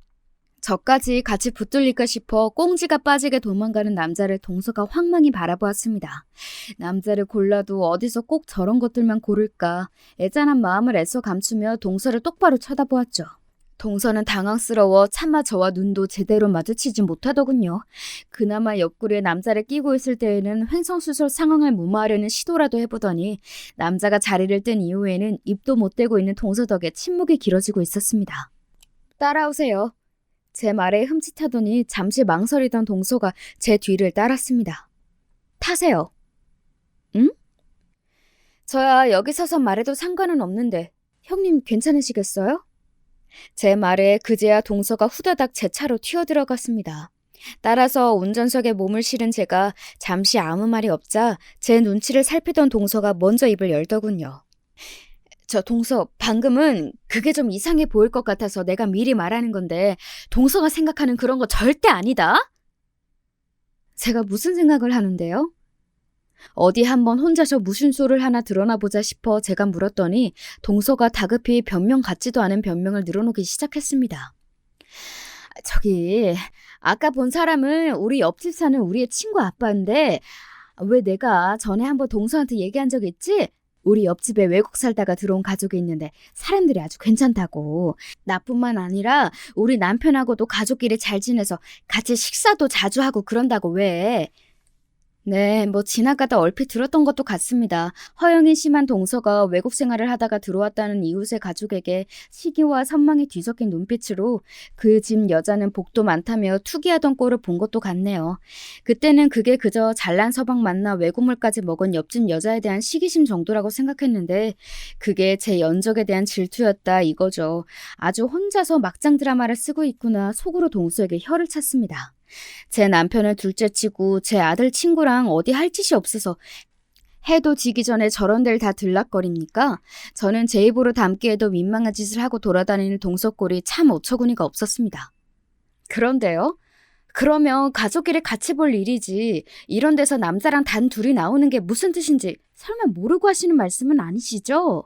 저까지 같이 붙들릴까 싶어 꽁지가 빠지게 도망가는 남자를 동서가 황망히 바라보았습니다. 남자를 골라도 어디서 꼭 저런 것들만 고를까. 애잔한 마음을 애써 감추며 동서를 똑바로 쳐다보았죠. 동서는 당황스러워 차마 저와 눈도 제대로 마주치지 못하더군요. 그나마 옆구리에 남자를 끼고 있을 때에는 횡성수설 상황을 무마하려는 시도라도 해보더니 남자가 자리를 뜬 이후에는 입도 못 대고 있는 동서 덕에 침묵이 길어지고 있었습니다. 따라오세요. 제 말에 흠칫하더니 잠시 망설이던 동서가 제 뒤를 따랐습니다. 타세요. 응? 저야 여기 서서 말해도 상관은 없는데 형님 괜찮으시겠어요? 제 말에 그제야 동서가 후다닥 제 차로 튀어들어갔습니다. 따라서 운전석에 몸을 실은 제가 잠시 아무 말이 없자 제 눈치를 살피던 동서가 먼저 입을 열더군요. 저 동서, 방금은 그게 좀 이상해 보일 것 같아서 내가 미리 말하는 건데 동서가 생각하는 그런 거 절대 아니다? 제가 무슨 생각을 하는데요? 어디 한번 혼자서 무신소를 하나 드러나 보자 싶어 제가 물었더니 동서가 다급히 변명 같지도 않은 변명을 늘어놓기 시작했습니다. 저기 아까 본 사람은 우리 옆집 사는 우리의 친구 아빠인데 왜 내가 전에 한번 동서한테 얘기한 적 있지? 우리 옆집에 외국 살다가 들어온 가족이 있는데 사람들이 아주 괜찮다고. 나뿐만 아니라 우리 남편하고도 가족끼리 잘 지내서 같이 식사도 자주 하고 그런다고 왜. 네, 지나가다 얼핏 들었던 것도 같습니다. 허영이 심한 동서가 외국 생활을 하다가 들어왔다는 이웃의 가족에게 시기와 선망이 뒤섞인 눈빛으로 그 집 여자는 복도 많다며 투기하던 꼴을 본 것도 같네요. 그때는 그게 그저 잘난 서방 만나 외국물까지 먹은 옆집 여자에 대한 시기심 정도라고 생각했는데 그게 제 연적에 대한 질투였다 이거죠. 아주 혼자서 막장 드라마를 쓰고 있구나 속으로 동서에게 혀를 찼습니다. 제 남편을 둘째치고 제 아들 친구랑 어디 할 짓이 없어서 해도 지기 전에 저런 데를 다 들락거립니까? 저는 제 입으로 담기에도 민망한 짓을 하고 돌아다니는 동서꼴이 참 어처구니가 없었습니다. 그런데요? 그러면 가족끼리 같이 볼 일이지 이런 데서 남자랑 단 둘이 나오는 게 무슨 뜻인지 설마 모르고 하시는 말씀은 아니시죠?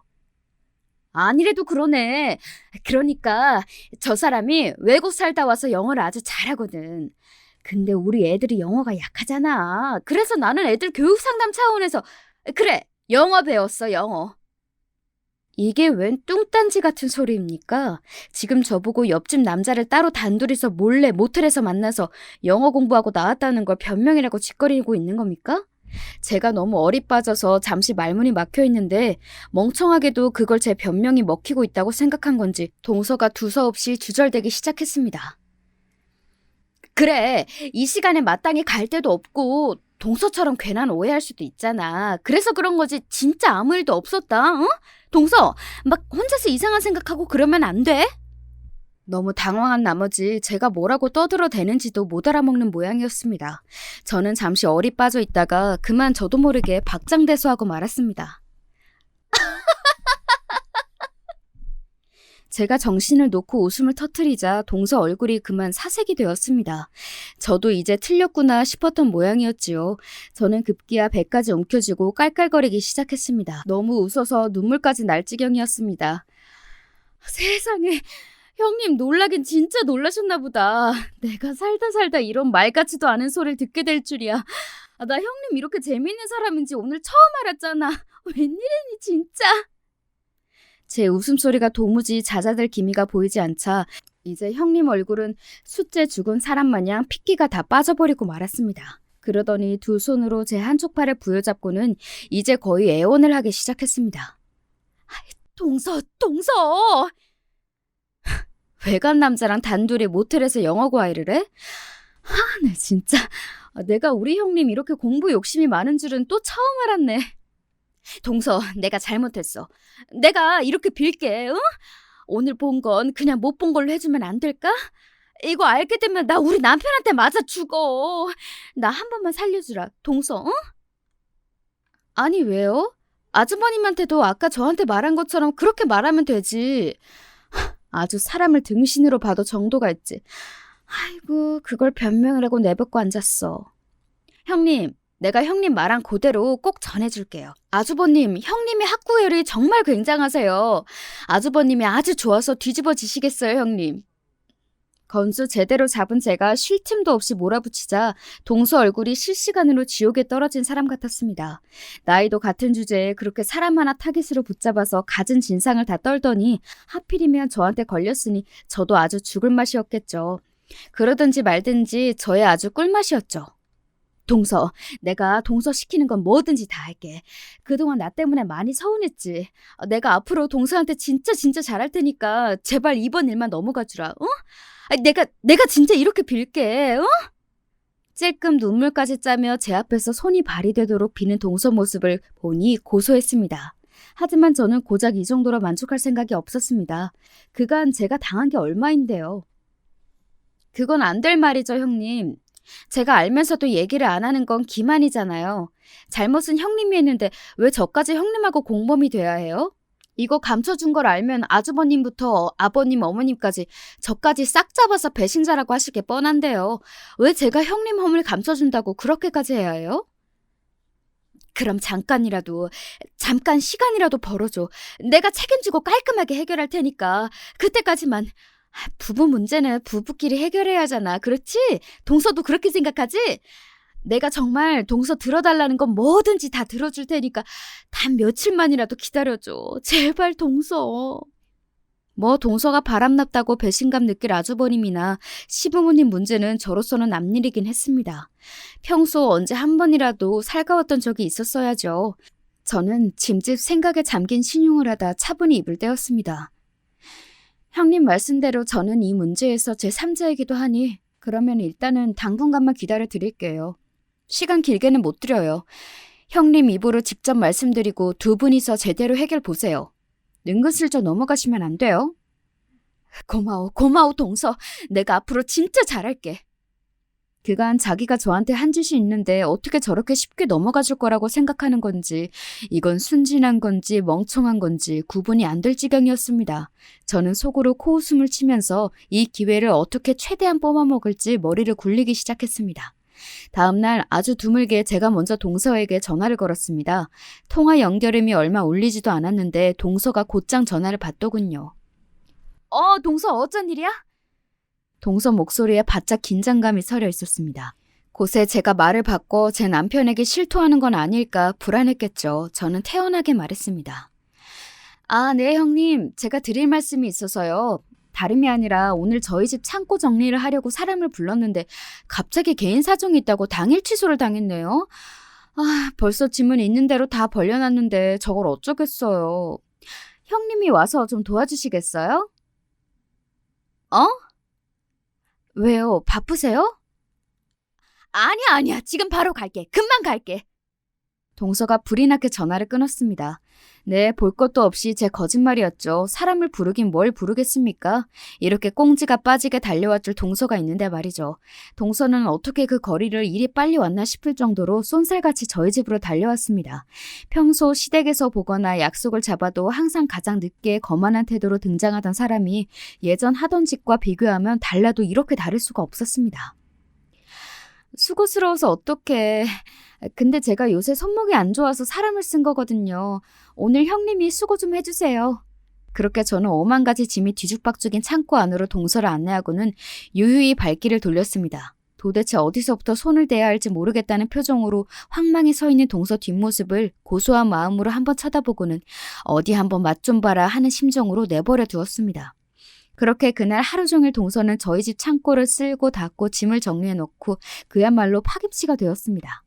아니래도 그러네. 그러니까 저 사람이 외국 살다 와서 영어를 아주 잘하거든. 근데 우리 애들이 영어가 약하잖아. 그래서 나는 애들 교육 상담 차원에서 그래 영어 배웠어 영어. 이게 웬 뚱딴지 같은 소리입니까? 지금 저보고 옆집 남자를 따로 단둘이서 몰래 모텔에서 만나서 영어 공부하고 나왔다는 걸 변명이라고 짓거리고 있는 겁니까? 제가 너무 어리 빠져서 잠시 말문이 막혀 있는데 멍청하게도 그걸 제 변명이 먹히고 있다고 생각한 건지 동서가 두서없이 주절대기 시작했습니다. 그래, 이 시간에 마땅히 갈 데도 없고 동서처럼 괜한 오해할 수도 있잖아. 그래서 그런 거지 진짜 아무 일도 없었다. 어? 동서, 막 혼자서 이상한 생각하고 그러면 안 돼? 너무 당황한 나머지 제가 뭐라고 떠들어대는지도 못 알아먹는 모양이었습니다. 저는 잠시 어리 빠져 있다가 그만 저도 모르게 박장대소하고 말았습니다. 제가 정신을 놓고 웃음을 터뜨리자 동서 얼굴이 그만 사색이 되었습니다. 저도 이제 틀렸구나 싶었던 모양이었지요. 저는 급기야 배까지 움켜쥐고 깔깔거리기 시작했습니다. 너무 웃어서 눈물까지 날 지경이었습니다. 세상에, 형님 놀라긴 진짜 놀라셨나 보다. 내가 살다 이런 말 같지도 않은 소리를 듣게 될 줄이야. 나 형님 이렇게 재미있는 사람인지 오늘 처음 알았잖아. 웬일이니 진짜. 제 웃음소리가 도무지 잦아들 기미가 보이지 않자 이제 형님 얼굴은 숫째 죽은 사람 마냥 핏기가 다 빠져버리고 말았습니다. 그러더니 두 손으로 제 한쪽 팔을 부여잡고는 이제 거의 애원을 하기 시작했습니다. 동서! 외간 남자랑 단둘이 모텔에서 영어 과외를 해? 나 진짜 내가 우리 형님 이렇게 공부 욕심이 많은 줄은 또 처음 알았네. 동서, 내가 잘못했어. 내가 이렇게 빌게, 응? 오늘 본 건 그냥 못 본 걸로 해주면 안 될까? 이거 알게 되면 나 우리 남편한테 맞아 죽어. 나 한 번만 살려주라, 동서, 응? 아니, 왜요? 아주버님한테도 아까 저한테 말한 것처럼 그렇게 말하면 되지. 아주 사람을 등신으로 봐도 정도가 있지. 아이고, 그걸 변명이라고 내뱉고 앉았어. 형님, 내가 형님 말한 그대로 꼭 전해줄게요. 아주버님, 형님의 학구열이 정말 굉장하세요. 아주버님이 아주 좋아서 뒤집어지시겠어요, 형님. 건수 제대로 잡은 제가 쉴 틈도 없이 몰아붙이자 동서 얼굴이 실시간으로 지옥에 떨어진 사람 같았습니다. 나이도 같은 주제에 그렇게 사람 하나 타깃으로 붙잡아서 갖은 진상을 다 떨더니 하필이면 저한테 걸렸으니 저도 아주 죽을 맛이었겠죠. 그러든지 말든지 저의 아주 꿀맛이었죠. 동서, 내가 동서 시키는 건 뭐든지 다 할게. 그동안 나 때문에 많이 서운했지. 내가 앞으로 동서한테 진짜 잘할 테니까 제발 이번 일만 넘어가 주라. 어? 내가 진짜 이렇게 빌게. 어? 찔끔 눈물까지 짜며 제 앞에서 손이 발이 되도록 비는 동서 모습을 보니 고소했습니다. 하지만 저는 고작 이 정도로 만족할 생각이 없었습니다. 그간 제가 당한 게 얼마인데요. 그건 안 될 말이죠, 형님. 제가 알면서도 얘기를 안 하는 건 기만이잖아요. 잘못은 형님이 했는데 왜 저까지 형님하고 공범이 돼야 해요? 이거 감춰준 걸 알면 아주버님부터 아버님, 어머님까지 저까지 싹 잡아서 배신자라고 하실 게 뻔한데요. 왜 제가 형님 허물 감춰준다고 그렇게까지 해야 해요? 그럼 잠깐 시간이라도 벌어줘. 내가 책임지고 깔끔하게 해결할 테니까 그때까지만. 부부 문제는 부부끼리 해결해야 하잖아. 그렇지? 동서도 그렇게 생각하지? 내가 정말 동서 들어달라는 건 뭐든지 다 들어줄 테니까 단 며칠만이라도 기다려줘. 제발 동서. 뭐 동서가 바람났다고 배신감 느낄 아주버님이나 시부모님 문제는 저로서는 남일이긴 했습니다. 평소 언제 한 번이라도 살가웠던 적이 있었어야죠. 저는 짐짓 생각에 잠긴 신용을 하다 차분히 입을 떼었습니다. 형님 말씀대로 저는 이 문제에서 제3자이기도 하니 그러면 일단은 당분간만 기다려 드릴게요. 시간 길게는 못 드려요. 형님 입으로 직접 말씀드리고 두 분이서 제대로 해결 보세요. 은근슬쩍 넘어가시면 안 돼요. 고마워 동서. 내가 앞으로 진짜 잘할게. 그간 자기가 저한테 한 짓이 있는데 어떻게 저렇게 쉽게 넘어가 줄 거라고 생각하는 건지 이건 순진한 건지 멍청한 건지 구분이 안 될 지경이었습니다. 저는 속으로 코웃음을 치면서 이 기회를 어떻게 최대한 뽑아먹을지 머리를 굴리기 시작했습니다. 다음날 아주 드물게 제가 먼저 동서에게 전화를 걸었습니다. 통화 연결음이 얼마 울리지도 않았는데 동서가 곧장 전화를 받더군요. 동서 어쩐 일이야? 동서 목소리에 바짝 긴장감이 서려 있었습니다. 곳에 제가 말을 바꿔 제 남편에게 실토하는 건 아닐까 불안했겠죠. 저는 태연하게 말했습니다. 아, 네, 형님. 제가 드릴 말씀이 있어서요. 다름이 아니라 오늘 저희 집 창고 정리를 하려고 사람을 불렀는데 갑자기 개인 사정이 있다고 당일 취소를 당했네요. 아, 벌써 짐은 있는 대로 다 벌려놨는데 저걸 어쩌겠어요. 형님이 와서 좀 도와주시겠어요? 어? 왜요? 바쁘세요? 아니야, 아니야. 지금 바로 갈게. 금방 갈게. 동서가 불이 나게 전화를 끊었습니다. 네, 볼 것도 없이 제 거짓말이었죠. 사람을 부르긴 뭘 부르겠습니까? 이렇게 꽁지가 빠지게 달려왔줄 동서가 있는데 말이죠. 동서는 어떻게 그 거리를 이리 빨리 왔나 싶을 정도로 쏜살같이 저희 집으로 달려왔습니다. 평소 시댁에서 보거나 약속을 잡아도 항상 가장 늦게 거만한 태도로 등장하던 사람이 예전 하던 짓과 비교하면 달라도 이렇게 다를 수가 없었습니다. 수고스러워서 어떡해. 근데 제가 요새 손목이 안 좋아서 사람을 쓴 거거든요. 오늘 형님이 수고 좀 해주세요. 그렇게 저는 5만 가지 짐이 뒤죽박죽인 창고 안으로 동서를 안내하고는 유유히 발길을 돌렸습니다. 도대체 어디서부터 손을 대야 할지 모르겠다는 표정으로 황망히 서 있는 동서 뒷모습을 고소한 마음으로 한번 쳐다보고는 어디 한번 맛 좀 봐라 하는 심정으로 내버려 두었습니다. 그렇게 그날 하루 종일 동서는 저희 집 창고를 쓸고 닫고 짐을 정리해놓고 그야말로 파김치가 되었습니다.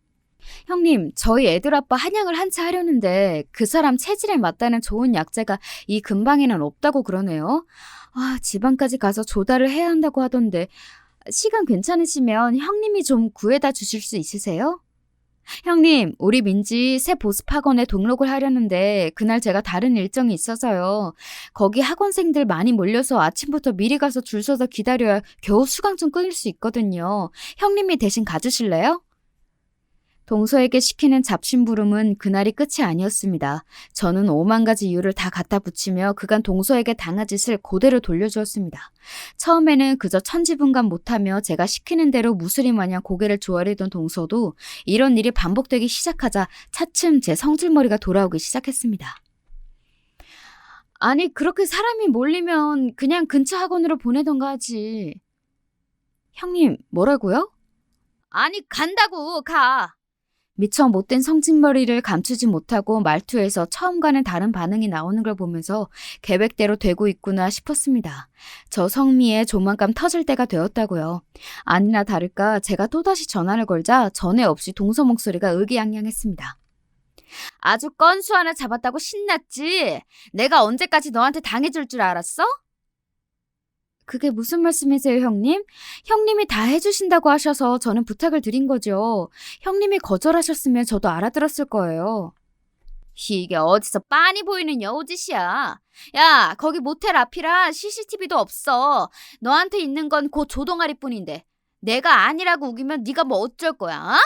형님, 저희 애들 아빠 한약을 한차 하려는데 그 사람 체질에 맞다는 좋은 약재가 이 근방에는 없다고 그러네요. 아, 지방까지 가서 조달을 해야 한다고 하던데 시간 괜찮으시면 형님이 좀 구해다 주실 수 있으세요? 형님, 우리 민지 새 보습학원에 등록을 하려는데 그날 제가 다른 일정이 있어서요. 거기 학원생들 많이 몰려서 아침부터 미리 가서 줄 서서 기다려야 겨우 수강증 끊을 수 있거든요. 형님이 대신 가주실래요? 동서에게 시키는 잡심부름은 그날이 끝이 아니었습니다. 저는 5만 가지 이유를 다 갖다 붙이며 그간 동서에게 당한 짓을 그대로 돌려주었습니다. 처음에는 그저 천지분간 못하며 제가 시키는 대로 무수리 마냥 고개를 조아리던 동서도 이런 일이 반복되기 시작하자 차츰 제 성질머리가 돌아오기 시작했습니다. 아니, 그렇게 사람이 몰리면 그냥 근처 학원으로 보내던가 하지. 형님, 뭐라고요? 아니, 간다고, 가. 미처 못된 성질머리를 감추지 못하고 말투에서 처음과는 다른 반응이 나오는 걸 보면서 계획대로 되고 있구나 싶었습니다. 저 성미에 조만간 터질 때가 되었다고요. 아니나 다를까 제가 또다시 전화를 걸자 전에 없이 동서 목소리가 의기양양했습니다. 아주 건수 하나 잡았다고 신났지? 내가 언제까지 너한테 당해줄 줄 알았어? 그게 무슨 말씀이세요, 형님? 형님이 다 해주신다고 하셔서 저는 부탁을 드린 거죠. 형님이 거절하셨으면 저도 알아들었을 거예요. 이게 어디서 빤히 보이는 여우짓이야. 야, 거기 모텔 앞이라 CCTV도 없어. 너한테 있는 건 그 조동아리뿐인데 내가 아니라고 우기면 네가 뭐 어쩔 거야? 어?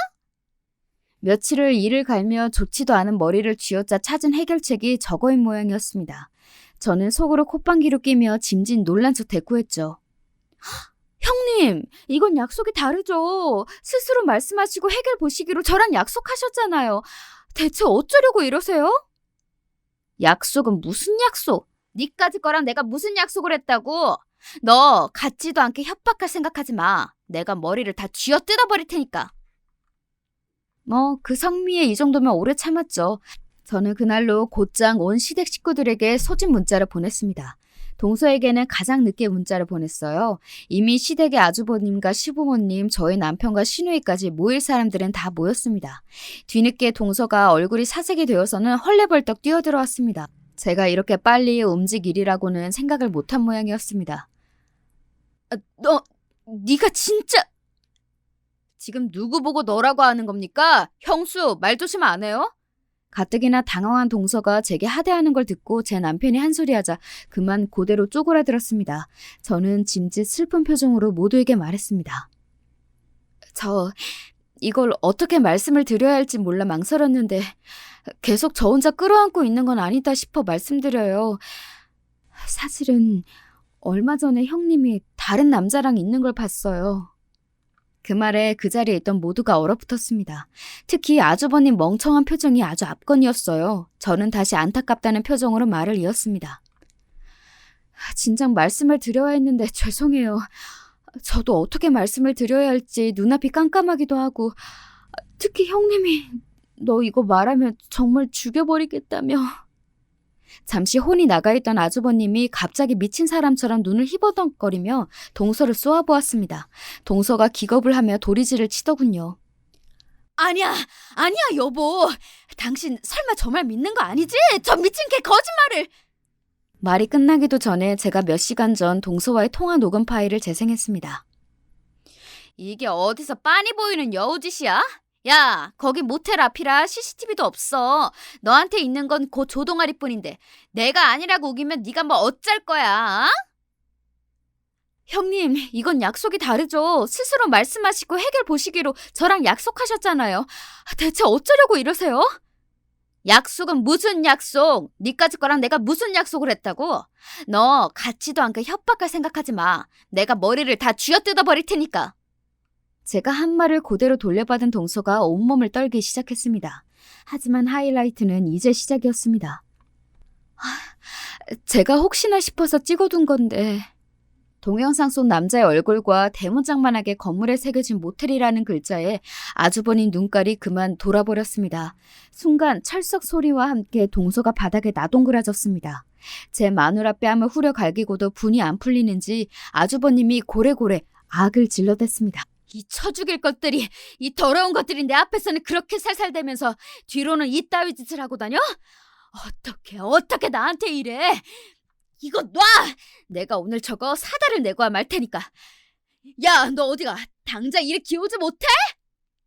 며칠을 이를 갈며 좋지도 않은 머리를 쥐어짜 찾은 해결책이 저거인 모양이었습니다. 저는 속으로 콧방귀로 끼며 짐짓 놀란 척 대꾸했죠. 형님, 이건 약속이 다르죠. 스스로 말씀하시고 해결 보시기로 저랑 약속하셨잖아요. 대체 어쩌려고 이러세요? 약속은 무슨 약속? 니까지 거랑 내가 무슨 약속을 했다고? 너 같지도 않게 협박할 생각하지 마. 내가 머리를 다 쥐어 뜯어버릴 테니까. 그 성미에 이 정도면 오래 참았죠. 저는 그날로 곧장 온 시댁 식구들에게 소집 문자를 보냈습니다. 동서에게는 가장 늦게 문자를 보냈어요. 이미 시댁의 아주버님과 시부모님, 저희 남편과 시누이까지 모일 사람들은 다 모였습니다. 뒤늦게 동서가 얼굴이 사색이 되어서는 헐레벌떡 뛰어들어왔습니다. 제가 이렇게 빨리 움직이리라고는 생각을 못한 모양이었습니다. 네가 진짜... 지금 누구 보고 너라고 하는 겁니까? 형수, 말 조심 안 해요? 가뜩이나 당황한 동서가 제게 하대하는 걸 듣고 제 남편이 한 소리하자 그만 그대로 쪼그라들었습니다. 저는 짐짓 슬픈 표정으로 모두에게 말했습니다. 저 이걸 어떻게 말씀을 드려야 할지 몰라 망설였는데 계속 저 혼자 끌어안고 있는 건 아니다 싶어 말씀드려요. 사실은 얼마 전에 형님이 다른 남자랑 있는 걸 봤어요. 그 말에 그 자리에 있던 모두가 얼어붙었습니다. 특히 아주버님 멍청한 표정이 아주 압권이었어요. 저는 다시 안타깝다는 표정으로 말을 이었습니다. 진작 말씀을 드려야 했는데 죄송해요. 저도 어떻게 말씀을 드려야 할지 눈앞이 깜깜하기도 하고 특히 형님이 너 이거 말하면 정말 죽여버리겠다며. 잠시 혼이 나가 있던 아주버님이 갑자기 미친 사람처럼 눈을 희버덕거리며 동서를 쏘아보았습니다. 동서가 기겁을 하며 도리지를 치더군요. 아니야, 아니야, 여보. 당신 설마 저 말 믿는 거 아니지? 저 미친 개 거짓말을! 말이 끝나기도 전에 제가 몇 시간 전 동서와의 통화 녹음 파일을 재생했습니다. 이게 어디서 빤히 보이는 여우짓이야? 야, 거기 모텔 앞이라 CCTV도 없어. 너한테 있는 건 그 조동아리뿐인데 내가 아니라고 우기면 네가 뭐 어쩔 거야? 어? 형님, 이건 약속이 다르죠. 스스로 말씀하시고 해결 보시기로 저랑 약속하셨잖아요. 대체 어쩌려고 이러세요? 약속은 무슨 약속? 니까지 거랑 내가 무슨 약속을 했다고? 너 같지도 않게 협박할 생각하지 마. 내가 머리를 다 쥐어뜯어 버릴 테니까. 제가 한 말을 그대로 돌려받은 동서가 온몸을 떨기 시작했습니다. 하지만 하이라이트는 이제 시작이었습니다. 제가 혹시나 싶어서 찍어둔 건데... 동영상 속 남자의 얼굴과 대문짝만하게 건물에 새겨진 모텔이라는 글자에 아주버님 눈깔이 그만 돌아버렸습니다. 순간 철썩 소리와 함께 동서가 바닥에 나동그라졌습니다. 제 마누라 뺨을 후려 갈기고도 분이 안 풀리는지 아주버님이 고래고래 악을 질러댔습니다. 이 쳐죽일 것들이, 이 더러운 것들이 내 앞에서는 그렇게 살살대면서 뒤로는 이따위 짓을 하고 다녀? 어떻게 나한테 이래? 이거 놔! 내가 오늘 저거 사다를 내고야 말 테니까. 야, 너 어디가? 당장 이리 기어오지 못해?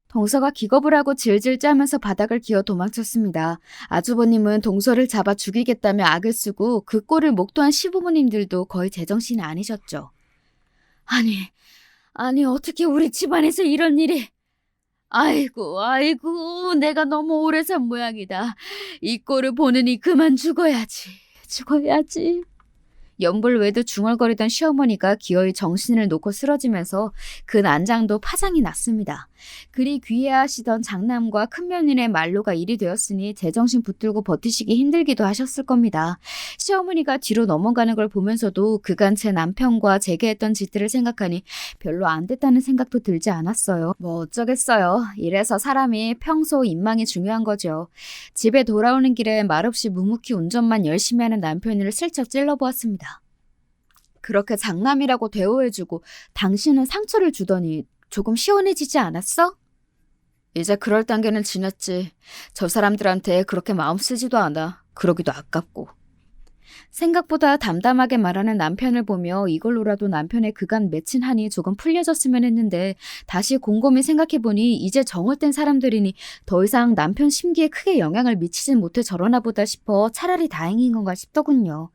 동서가 기겁을 하고 질질 짜면서 바닥을 기어 도망쳤습니다. 아주버님은 동서를 잡아 죽이겠다며 악을 쓰고 그 꼴을 목도한 시부모님들도 거의 제정신이 아니셨죠. 아니 어떻게 우리 집안에서 이런 일이... 아이고, 내가 너무 오래 산 모양이다. 이 꼴을 보느니 그만 죽어야지. 연불 외도 중얼거리던 시어머니가 기어이 정신을 놓고 쓰러지면서 그 난장도 파장이 났습니다. 그리 귀해하시던 장남과 큰며느리의 말로가 일이 되었으니 제정신 붙들고 버티시기 힘들기도 하셨을 겁니다. 시어머니가 뒤로 넘어가는 걸 보면서도 그간 제 남편과 제게 했던 짓들을 생각하니 별로 안 됐다는 생각도 들지 않았어요. 뭐 어쩌겠어요. 이래서 사람이 평소 인망이 중요한 거죠. 집에 돌아오는 길에 말없이 묵묵히 운전만 열심히 하는 남편을 슬쩍 찔러보았습니다. 그렇게 장남이라고 대우해주고 당신은 상처를 주더니 조금 시원해지지 않았어? 이제 그럴 단계는 지났지. 저 사람들한테 그렇게 마음 쓰지도 않아. 그러기도 아깝고. 생각보다 담담하게 말하는 남편을 보며 이걸로라도 남편의 그간 맺힌 한이 조금 풀려졌으면 했는데 다시 곰곰이 생각해보니 이제 정을 뗀 사람들이니 더 이상 남편 심기에 크게 영향을 미치진 못해 저러나 보다 싶어 차라리 다행인 건가 싶더군요.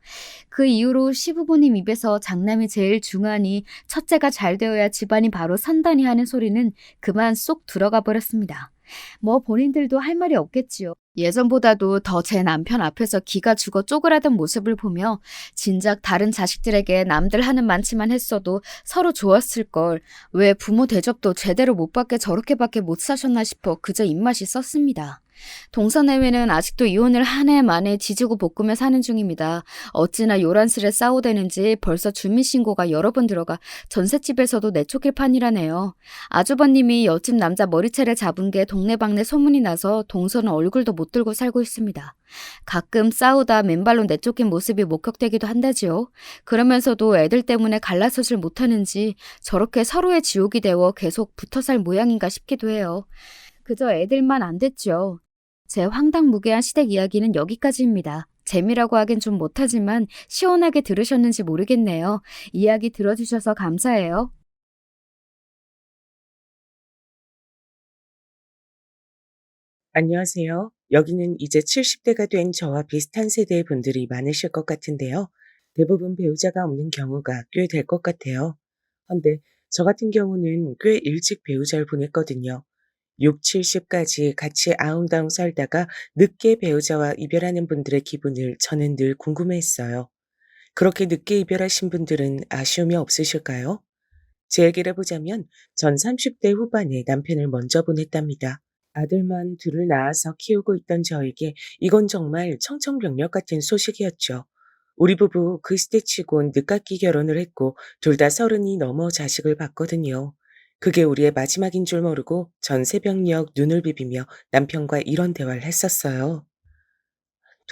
그 이후로 시부모님 입에서 장남이 제일 중하니 첫째가 잘 되어야 집안이 바로 선다니 하는 소리는 그만 쏙 들어가 버렸습니다. 뭐 본인들도 할 말이 없겠지요. 예전보다도 더 제 남편 앞에서 기가 죽어 쪼그라든 모습을 보며 진작 다른 자식들에게 남들 하는 많지만 했어도 서로 좋았을 걸 왜 부모 대접도 제대로 못 받게 저렇게밖에 못 사셨나 싶어 그저 입맛이 썼습니다. 동서내외는 아직도 이혼을 한 해 만에 지지고 볶으며 사는 중입니다. 어찌나 요란스레 싸우대는지 벌써 주민신고가 여러 번 들어가 전셋집에서도 내쫓길 판이라네요. 아주버님이 옆집 남자 머리채를 잡은 게 동네방네 소문이 나서 동서는 얼굴도 못 들고 살고 있습니다. 가끔 싸우다 맨발로 내쫓긴 모습이 목격되기도 한다지요. 그러면서도 애들 때문에 갈라서질 못하는지 저렇게 서로의 지옥이 되어 계속 붙어살 모양인가 싶기도 해요. 그저 애들만 안 됐죠. 제 황당무계한 시댁 이야기는 여기까지입니다. 재미라고 하긴 좀 못하지만 시원하게 들으셨는지 모르겠네요. 이야기 들어주셔서 감사해요. 안녕하세요. 여기는 이제 70대가 된 저와 비슷한 세대의 분들이 많으실 것 같은데요. 대부분 배우자가 없는 경우가 꽤 될 것 같아요. 근데 저 같은 경우는 꽤 일찍 배우자를 보냈거든요. 6, 70까지 같이 아웅다웅 살다가 늦게 배우자와 이별하는 분들의 기분을 저는 늘 궁금해했어요. 그렇게 늦게 이별하신 분들은 아쉬움이 없으실까요? 제 얘기를 해보자면 전 30대 후반에 남편을 먼저 보냈답니다. 아들만 둘을 낳아서 키우고 있던 저에게 이건 정말 청천벽력 같은 소식이었죠. 우리 부부 그 시대치곤 늦깎이 결혼을 했고 둘 다 30이 넘어 자식을 봤거든요. 그게 우리의 마지막인 줄 모르고 전 새벽녘 눈을 비비며 남편과 이런 대화를 했었어요.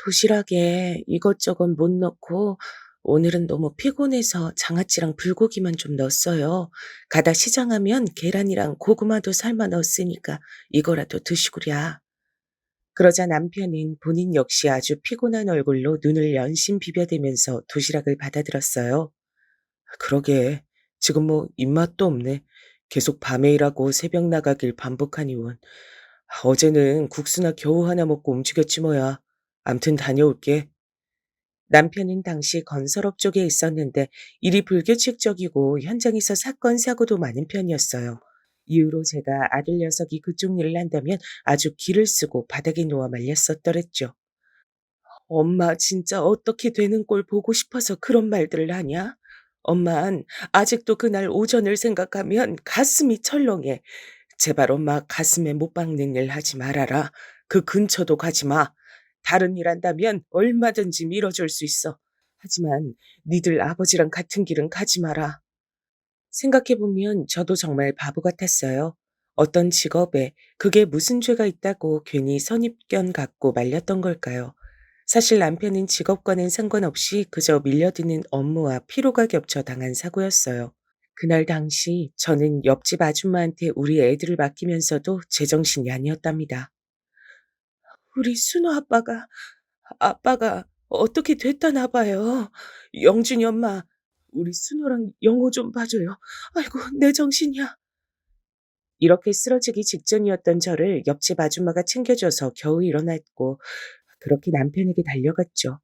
도시락에 이것저것 못 넣고 오늘은 너무 피곤해서 장아찌랑 불고기만 좀 넣었어요. 가다 시장하면 계란이랑 고구마도 삶아 넣었으니까 이거라도 드시구랴. 그러자 남편은 본인 역시 아주 피곤한 얼굴로 눈을 연신 비벼대면서 도시락을 받아들었어요. 그러게. 지금 뭐 입맛도 없네. 계속 밤에 일하고 새벽 나가길 반복하니 원. 어제는 국수나 겨우 하나 먹고 움직였지 뭐야. 암튼 다녀올게. 남편은 당시 건설업 쪽에 있었는데 일이 불규칙적이고 현장에서 사건, 사고도 많은 편이었어요. 이후로 제가 아들 녀석이 그쪽 일을 한다면 아주 기를 쓰고 바닥에 누워 말렸었더랬죠. 엄마 진짜 어떻게 되는 꼴 보고 싶어서 그런 말들을 하냐? 엄만 아직도 그날 오전을 생각하면 가슴이 철렁해. 제발 엄마 가슴에 못 박는 일 하지 말아라. 그 근처도 가지 마. 다른 일 한다면 얼마든지 밀어줄 수 있어. 하지만 니들 아버지랑 같은 길은 가지 마라. 생각해보면 저도 정말 바보 같았어요. 어떤 직업에 그게 무슨 죄가 있다고 괜히 선입견 갖고 말렸던 걸까요? 사실 남편은 직업과는 상관없이 그저 밀려드는 업무와 피로가 겹쳐 당한 사고였어요. 그날 당시 저는 옆집 아줌마한테 우리 애들을 맡기면서도 제정신이 아니었답니다. 우리 순호 아빠가 어떻게 됐다나 봐요. 영준이 엄마, 우리 순호랑 영호 좀 봐줘요. 아이고, 내 정신이야. 이렇게 쓰러지기 직전이었던 저를 옆집 아줌마가 챙겨줘서 겨우 일어났고, 그렇게 남편에게 달려갔죠.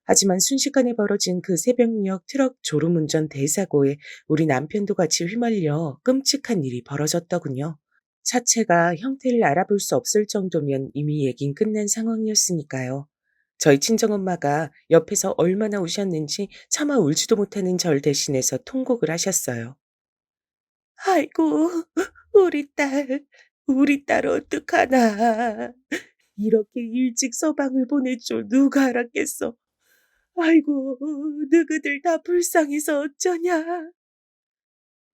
하지만 순식간에 벌어진 그 새벽녘 트럭 졸음운전 대사고에 우리 남편도 같이 휘말려 끔찍한 일이 벌어졌더군요. 차체가 형태를 알아볼 수 없을 정도면 이미 얘긴 끝난 상황이었으니까요. 저희 친정엄마가 옆에서 얼마나 우셨는지 차마 울지도 못하는 절 대신해서 통곡을 하셨어요. 아이고, 우리 딸 어떡하나. 이렇게 일찍 서방을 보낼 줄 누가 알았겠어. 아이고, 너희들 다 불쌍해서 어쩌냐.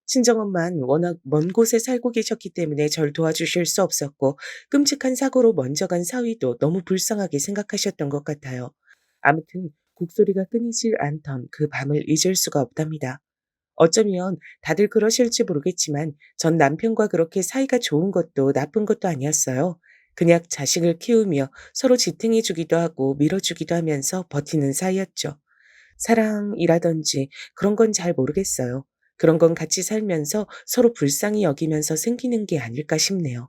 친정엄만 워낙 먼 곳에 살고 계셨기 때문에 절 도와주실 수 없었고 끔찍한 사고로 먼저 간 사위도 너무 불쌍하게 생각하셨던 것 같아요. 아무튼 곡소리가 끊이질 않던 그 밤을 잊을 수가 없답니다. 어쩌면 다들 그러실지 모르겠지만 전 남편과 그렇게 사이가 좋은 것도 나쁜 것도 아니었어요. 그냥 자식을 키우며 서로 지탱해 주기도 하고 밀어주기도 하면서 버티는 사이였죠. 사랑이라든지 그런 건 잘 모르겠어요. 그런 건 같이 살면서 서로 불쌍히 여기면서 생기는 게 아닐까 싶네요.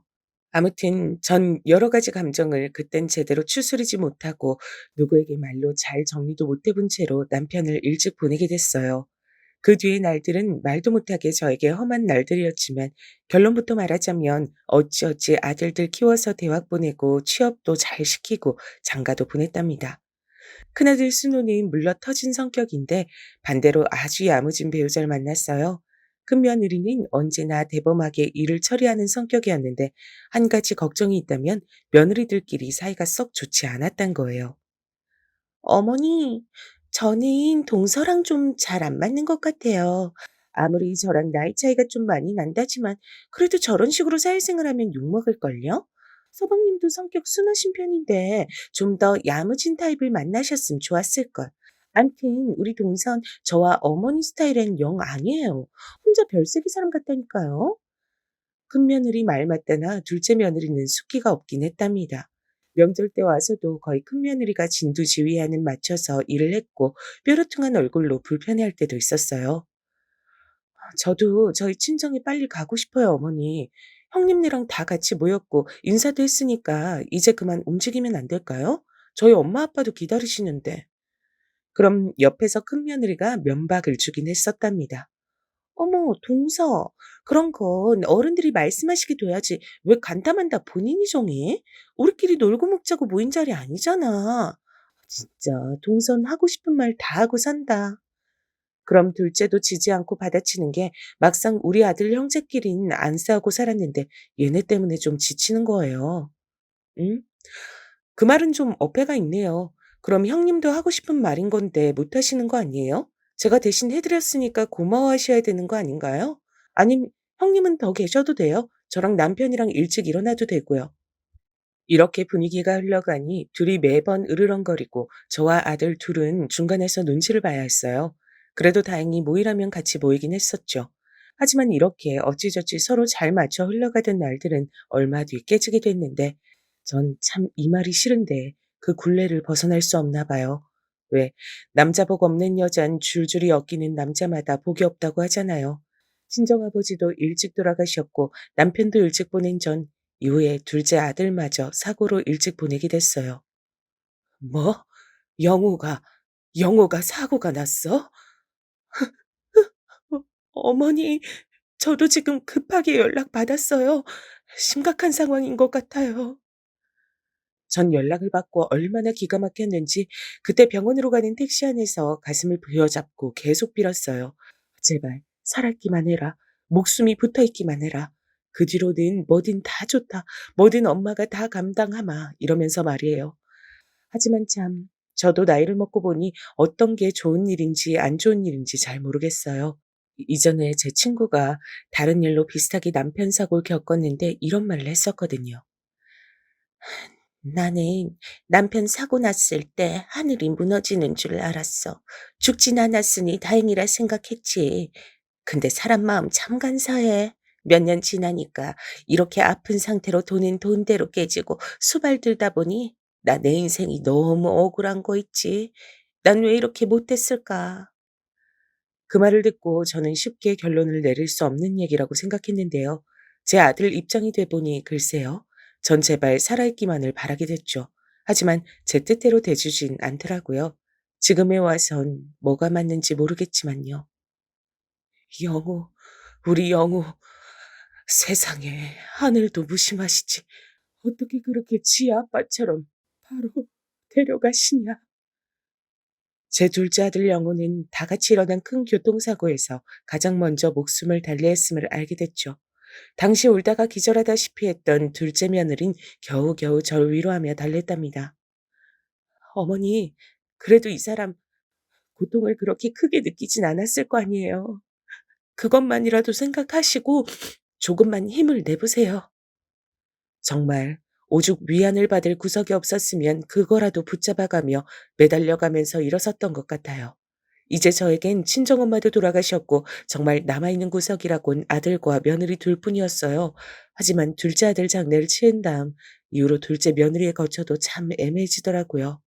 아무튼 전 여러 가지 감정을 그땐 제대로 추스르지 못하고 누구에게 말로 잘 정리도 못 해본 채로 남편을 일찍 보내게 됐어요. 그 뒤의 날들은 말도 못하게 저에게 험한 날들이었지만 결론부터 말하자면 어찌어찌 아들들 키워서 대학 보내고 취업도 잘 시키고 장가도 보냈답니다. 큰아들 순호는 물러 터진 성격인데 반대로 아주 야무진 배우자를 만났어요. 큰며느리는 언제나 대범하게 일을 처리하는 성격이었는데 한 가지 걱정이 있다면 며느리들끼리 사이가 썩 좋지 않았단 거예요. 어머니, 저는 동서랑 좀 잘 안 맞는 것 같아요. 아무리 저랑 나이 차이가 좀 많이 난다지만 그래도 저런 식으로 사회생활하면 욕먹을걸요? 서방님도 성격 순하신 편인데 좀 더 야무진 타입을 만나셨으면 좋았을걸. 암튼 우리 동선 저와 어머니 스타일엔 영 아니에요. 혼자 별세기 사람 같다니까요. 큰며느리 말 맞다나 둘째 며느리는 숫기가 없긴 했답니다. 명절 때 와서도 거의 큰며느리가 진두지휘하는 맞춰서 일을 했고 뾰루퉁한 얼굴로 불편해할 때도 있었어요. 저도 저희 친정에 빨리 가고 싶어요, 어머니. 형님네랑 다 같이 모였고 인사도 했으니까 이제 그만 움직이면 안 될까요? 저희 엄마 아빠도 기다리시는데. 그럼 옆에서 큰며느리가 면박을 주긴 했었답니다. 어머, 동서. 그런 건 어른들이 말씀하시게 둬야지. 왜 간담한다 본인이 정해? 우리끼리 놀고 먹자고 모인 자리 아니잖아. 진짜 동선 하고 싶은 말 다 하고 산다. 그럼 둘째도 지지 않고 받아치는 게 막상 우리 아들 형제끼린 안 싸우고 살았는데 얘네 때문에 좀 지치는 거예요. 응? 그 말은 좀 어폐가 있네요. 그럼 형님도 하고 싶은 말인 건데 못 하시는 거 아니에요? 제가 대신 해드렸으니까 고마워하셔야 되는 거 아닌가요? 아님 형님은 더 계셔도 돼요. 저랑 남편이랑 일찍 일어나도 되고요. 이렇게 분위기가 흘러가니 둘이 매번 으르렁거리고 저와 아들 둘은 중간에서 눈치를 봐야 했어요. 그래도 다행히 모이라면 같이 모이긴 했었죠. 하지만 이렇게 어찌저찌 서로 잘 맞춰 흘러가던 날들은 얼마 뒤 깨지게 됐는데 전 참 이 말이 싫은데 그 굴레를 벗어날 수 없나 봐요. 왜 남자 복 없는 여잔 줄줄이 엮이는 남자마다 복이 없다고 하잖아요. 친정아버지도 일찍 돌아가셨고 남편도 일찍 보낸 전 이후에 둘째 아들마저 사고로 일찍 보내게 됐어요. 뭐? 영호가, 영호가 사고가 났어? 어, 어머니, 저도 지금 급하게 연락받았어요. 심각한 상황인 것 같아요. 전 연락을 받고 얼마나 기가 막혔는지 그때 병원으로 가는 택시 안에서 가슴을 부여잡고 계속 빌었어요. 제발 살아있기만 해라. 목숨이 붙어있기만 해라. 그 뒤로는 뭐든 다 좋다. 뭐든 엄마가 다 감당하마. 이러면서 말이에요. 하지만 참 저도 나이를 먹고 보니 어떤 게 좋은 일인지 안 좋은 일인지 잘 모르겠어요. 이전에 제 친구가 다른 일로 비슷하게 남편 사고를 겪었는데 이런 말을 했었거든요. 나는 남편 사고 났을 때 하늘이 무너지는 줄 알았어. 죽진 않았으니 다행이라 생각했지. 근데 사람 마음 참 간사해. 몇 년 지나니까 이렇게 아픈 상태로 돈은 돈대로 깨지고 수발들다 보니 나 내 인생이 너무 억울한 거 있지. 난 왜 이렇게 못됐을까? 그 말을 듣고 저는 쉽게 결론을 내릴 수 없는 얘기라고 생각했는데요. 제 아들 입장이 돼 보니 글쎄요. 전 제발 살아있기만을 바라게 됐죠. 하지만 제 뜻대로 돼주진 않더라고요. 지금에 와선 뭐가 맞는지 모르겠지만요. 영호, 우리 영호, 세상에 하늘도 무심하시지. 어떻게 그렇게 지 아빠처럼 바로 데려가시냐. 제 둘째 아들 영호는 다 같이 일어난 큰 교통사고에서 가장 먼저 목숨을 달리했음을 알게 됐죠. 당시 울다가 기절하다시피 했던 둘째 며느린 겨우겨우 절 위로하며 달랬답니다. 어머니, 그래도 이 사람 고통을 그렇게 크게 느끼진 않았을 거 아니에요. 그것만이라도 생각하시고 조금만 힘을 내보세요. 정말 오죽 위안을 받을 구석이 없었으면 그거라도 붙잡아가며 매달려가면서 일어섰던 것 같아요. 이제 저에겐 친정엄마도 돌아가셨고 정말 남아있는 구석이라곤 아들과 며느리 둘뿐이었어요. 하지만 둘째 아들 장례를 치른 다음 이후로 둘째 며느리에 거쳐도 참 애매해지더라고요.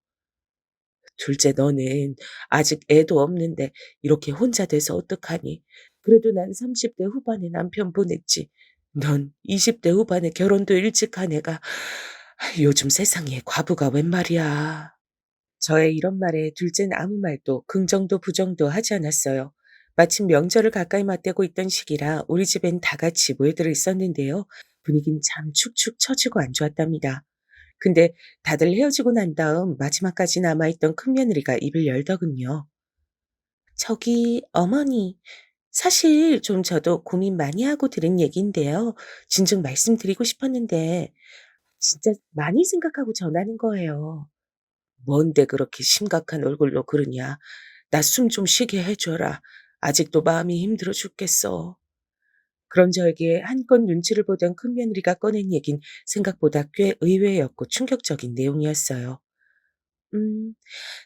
둘째 너는 아직 애도 없는데 이렇게 혼자 돼서 어떡하니? 그래도 난 30대 후반에 남편 보냈지. 넌 20대 후반에 결혼도 일찍 한 애가 요즘 세상에 과부가 웬 말이야. 저의 이런 말에 둘째는 아무 말도 긍정도 부정도 하지 않았어요. 마침 명절을 가까이 맞대고 있던 시기라 우리 집엔 다 같이 모여들어 있었는데요. 분위기는 참 축축 처지고 안 좋았답니다. 근데 다들 헤어지고 난 다음 마지막까지 남아있던 큰며느리가 입을 열더군요. 저기 어머니, 사실 좀 저도 고민 많이 하고 들은 얘기인데요. 진즉 말씀드리고 싶었는데 진짜 많이 생각하고 전하는 거예요. 뭔데 그렇게 심각한 얼굴로 그러냐. 나 숨 좀 쉬게 해줘라. 아직도 마음이 힘들어 죽겠어. 그런 저에게 한껏 눈치를 보던 큰며느리가 꺼낸 얘긴 생각보다 꽤 의외였고 충격적인 내용이었어요. 음,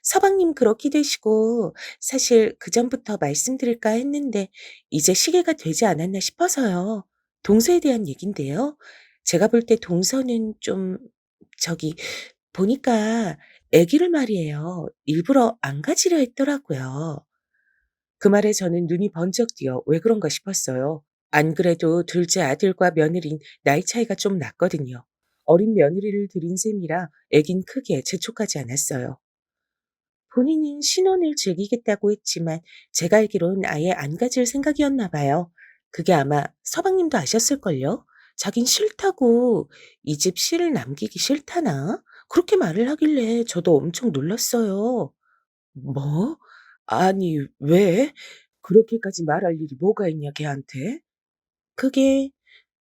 서방님 그렇게 되시고 사실 그전부터 말씀드릴까 했는데 이제 시기가 되지 않았나 싶어서요. 동서에 대한 얘긴데요. 제가 볼 때 동서는 좀 저기 보니까 아기를 말이에요. 일부러 안 가지려 했더라고요. 그 말에 저는 눈이 번쩍 띄어 왜 그런가 싶었어요. 안 그래도 둘째 아들과 며느린 나이 차이가 좀 났거든요. 어린 며느리를 들인 셈이라 애긴 크게 재촉하지 않았어요. 본인은 신혼을 즐기겠다고 했지만 제가 알기론 아예 안 가질 생각이었나 봐요. 그게 아마 서방님도 아셨을걸요? 자긴 싫다고 이 집 씨를 남기기 싫다나? 그렇게 말을 하길래 저도 엄청 놀랐어요. 뭐? 아니, 왜? 그렇게까지 말할 일이 뭐가 있냐, 걔한테? 그게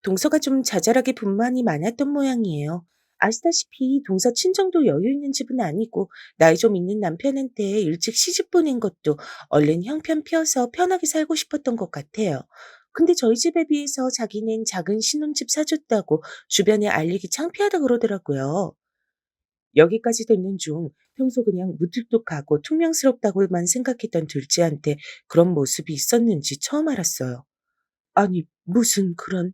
동서가 좀 자잘하게 불만이 많았던 모양이에요. 아시다시피 동서 친정도 여유 있는 집은 아니고 나이 좀 있는 남편한테 일찍 시집 보낸 것도 얼른 형편 피워서 편하게 살고 싶었던 것 같아요. 근데 저희 집에 비해서 자기는 작은 신혼집 사줬다고 주변에 알리기 창피하다 그러더라고요. 여기까지 듣는 중 평소 그냥 무뚝뚝하고 퉁명스럽다고만 생각했던 둘째한테 그런 모습이 있었는지 처음 알았어요. 아니, 무슨 그런,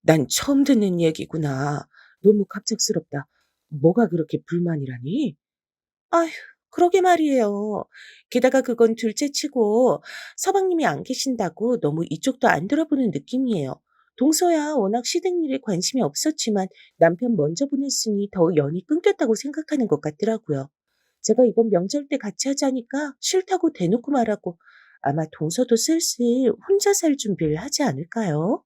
난 처음 듣는 얘기구나. 너무 갑작스럽다. 뭐가 그렇게 불만이라니? 아휴, 그러게 말이에요. 게다가 그건 둘째 치고 서방님이 안 계신다고 너무 이쪽도 안 돌아보는 느낌이에요. 동서야 워낙 시댁 일에 관심이 없었지만 남편 먼저 보냈으니 더 연이 끊겼다고 생각하는 것 같더라고요. 제가 이번 명절 때 같이 하자니까 싫다고 대놓고 말하고 아마 동서도 슬슬 혼자 살 준비를 하지 않을까요?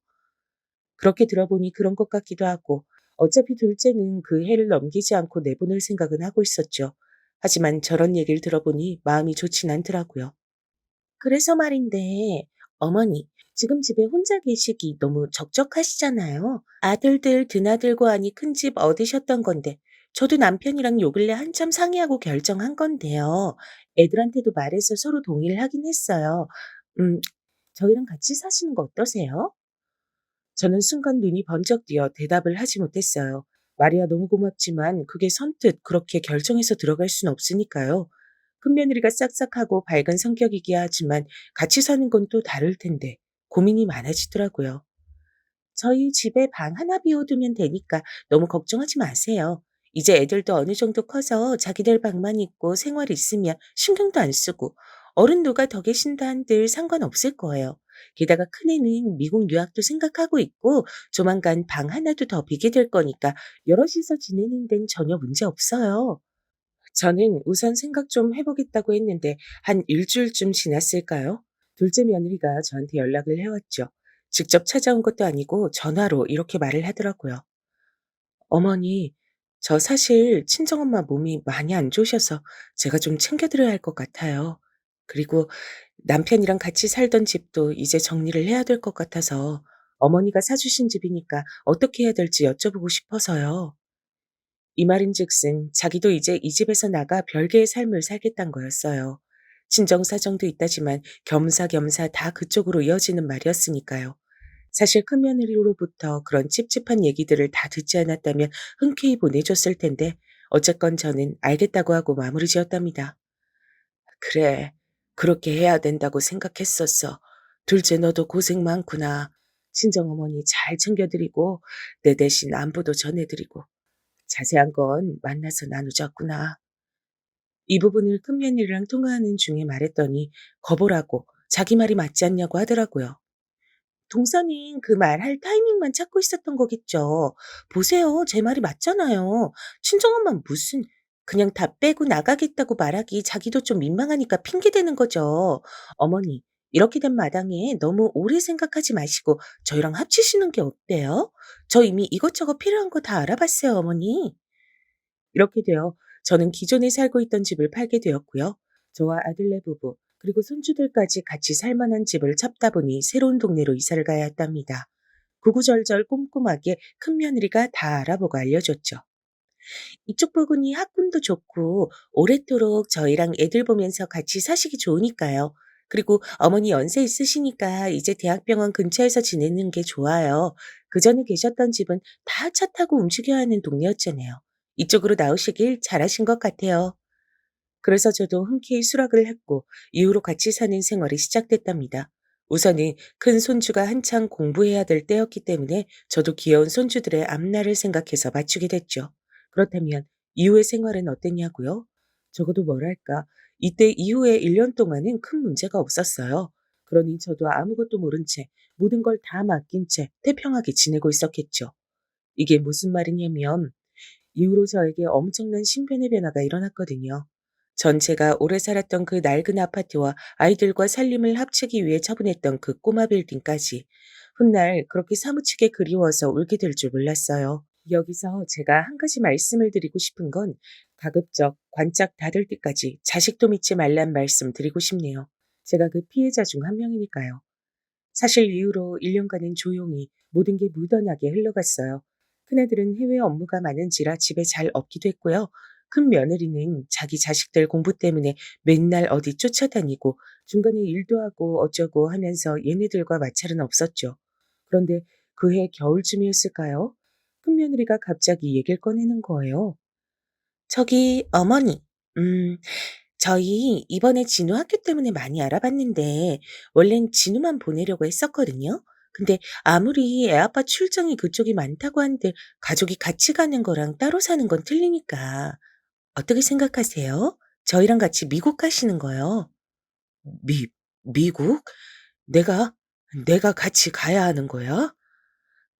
그렇게 들어보니 그런 것 같기도 하고 어차피 둘째는 그 해를 넘기지 않고 내보낼 생각은 하고 있었죠. 하지만 저런 얘기를 들어보니 마음이 좋진 않더라고요. 그래서 말인데, 어머니, 지금 집에 혼자 계시기 너무 적적하시잖아요. 아들들, 드나들고 하니 큰 집 얻으셨던 건데, 저도 남편이랑 요 근래 한참 상의하고 결정한 건데요. 애들한테도 말해서 서로 동의를 하긴 했어요. 음, 저희랑 같이 사시는 거 어떠세요? 저는 순간 눈이 번쩍 뜨여 대답을 하지 못했어요. 말이야 너무 고맙지만 그게 선뜻 그렇게 결정해서 들어갈 순 없으니까요. 큰며느리가 싹싹하고 밝은 성격이기야 하지만 같이 사는 건 또 다를 텐데 고민이 많아지더라고요. 저희 집에 방 하나 비워두면 되니까 너무 걱정하지 마세요. 이제 애들도 어느 정도 커서 자기들 방만 있고 생활 있으면 신경도 안 쓰고 어른 누가 더 계신다 한들 상관없을 거예요. 게다가 큰애는 미국 유학도 생각하고 있고 조만간 방 하나도 더 비게 될 거니까 여럿이서 지내는 데는 전혀 문제 없어요. 저는 우선 생각 좀 해보겠다고 했는데 한 일주일쯤 지났을까요? 둘째 며느리가 저한테 연락을 해왔죠. 직접 찾아온 것도 아니고 전화로 이렇게 말을 하더라고요. 어머니, 저 사실 친정엄마 몸이 많이 안 좋으셔서 제가 좀 챙겨드려야 할 것 같아요. 그리고 남편이랑 같이 살던 집도 이제 정리를 해야 될 것 같아서 어머니가 사주신 집이니까 어떻게 해야 될지 여쭤보고 싶어서요. 이 말인즉슨 자기도 이제 이 집에서 나가 별개의 삶을 살겠단 거였어요. 친정 사정도 있다지만 겸사겸사 다 그쪽으로 이어지는 말이었으니까요. 사실 큰며느리로부터 그런 찝찝한 얘기들을 다 듣지 않았다면 흔쾌히 보내줬을 텐데 어쨌건 저는 알겠다고 하고 마무리 지었답니다. 그래, 그렇게 해야 된다고 생각했었어. 둘째 너도 고생 많구나. 친정어머니 잘 챙겨드리고 내 대신 안부도 전해드리고 자세한 건 만나서 나누자꾸나. 이 부분을 큰며느리랑 통화하는 중에 말했더니 거보라고 자기 말이 맞지 않냐고 하더라고요. 동서는 그 말할 타이밍만 찾고 있었던 거겠죠. 보세요. 제 말이 맞잖아요. 친정엄마는 무슨 그냥 다 빼고 나가겠다고 말하기 자기도 좀 민망하니까 핑계대는 거죠. 어머니, 이렇게 된 마당에 너무 오래 생각하지 마시고 저희랑 합치시는 게 어때요? 저 이미 이것저것 필요한 거 다 알아봤어요, 어머니. 이렇게 되어 저는 기존에 살고 있던 집을 팔게 되었고요. 저와 아들네 부부, 그리고 손주들까지 같이 살 만한 집을 찾다 보니 새로운 동네로 이사를 가야 했답니다. 구구절절 꼼꼼하게 큰며느리가 다 알아보고 알려줬죠. 이쪽 부근이 학군도 좋고 오랫도록 저희랑 애들 보면서 같이 사시기 좋으니까요. 그리고 어머니 연세 있으시니까 이제 대학병원 근처에서 지내는 게 좋아요. 그전에 계셨던 집은 다 차 타고 움직여야 하는 동네였잖아요. 이쪽으로 나오시길 잘하신 것 같아요. 그래서 저도 흔쾌히 수락을 했고 이후로 같이 사는 생활이 시작됐답니다. 우선은 큰 손주가 한창 공부해야 될 때였기 때문에 저도 귀여운 손주들의 앞날을 생각해서 맞추게 됐죠. 그렇다면 이후의 생활은 어땠냐고요? 적어도 뭐랄까, 이때 이후에 1년 동안은 큰 문제가 없었어요. 그러니 저도 아무것도 모른 채 모든 걸 다 맡긴 채 태평하게 지내고 있었겠죠. 이게 무슨 말이냐면 이후로 저에게 엄청난 신변의 변화가 일어났거든요. 전체가 오래 살았던 그 낡은 아파트와 아이들과 살림을 합치기 위해 처분했던 그 꼬마 빌딩까지 훗날 그렇게 사무치게 그리워서 울게 될 줄 몰랐어요. 여기서 제가 한 가지 말씀을 드리고 싶은 건 가급적 관짝 닫을 때까지 자식도 믿지 말란 말씀 드리고 싶네요. 제가 그 피해자 중 한 명이니까요. 사실 이후로 1년간은 조용히 모든 게 무던하게 흘러갔어요. 큰아들은 해외 업무가 많은지라 집에 잘 없기도 했고요. 큰 며느리는 자기 자식들 공부 때문에 맨날 어디 쫓아다니고 중간에 일도 하고 어쩌고 하면서 얘네들과 마찰은 없었죠. 그런데 그해 겨울쯤이었을까요? 큰 며느리가 갑자기 얘기를 꺼내는 거예요. 저기 어머니, 음, 저희 이번에 진우 학교 때문에 많이 알아봤는데 원래는 진우만 보내려고 했었거든요. 근데 아무리 애아빠 출장이 그쪽이 많다고 한들 가족이 같이 가는 거랑 따로 사는 건 틀리니까 어떻게 생각하세요? 저희랑 같이 미국 가시는 거요. 미, 미국? 내가, 내가 같이 가야 하는 거야?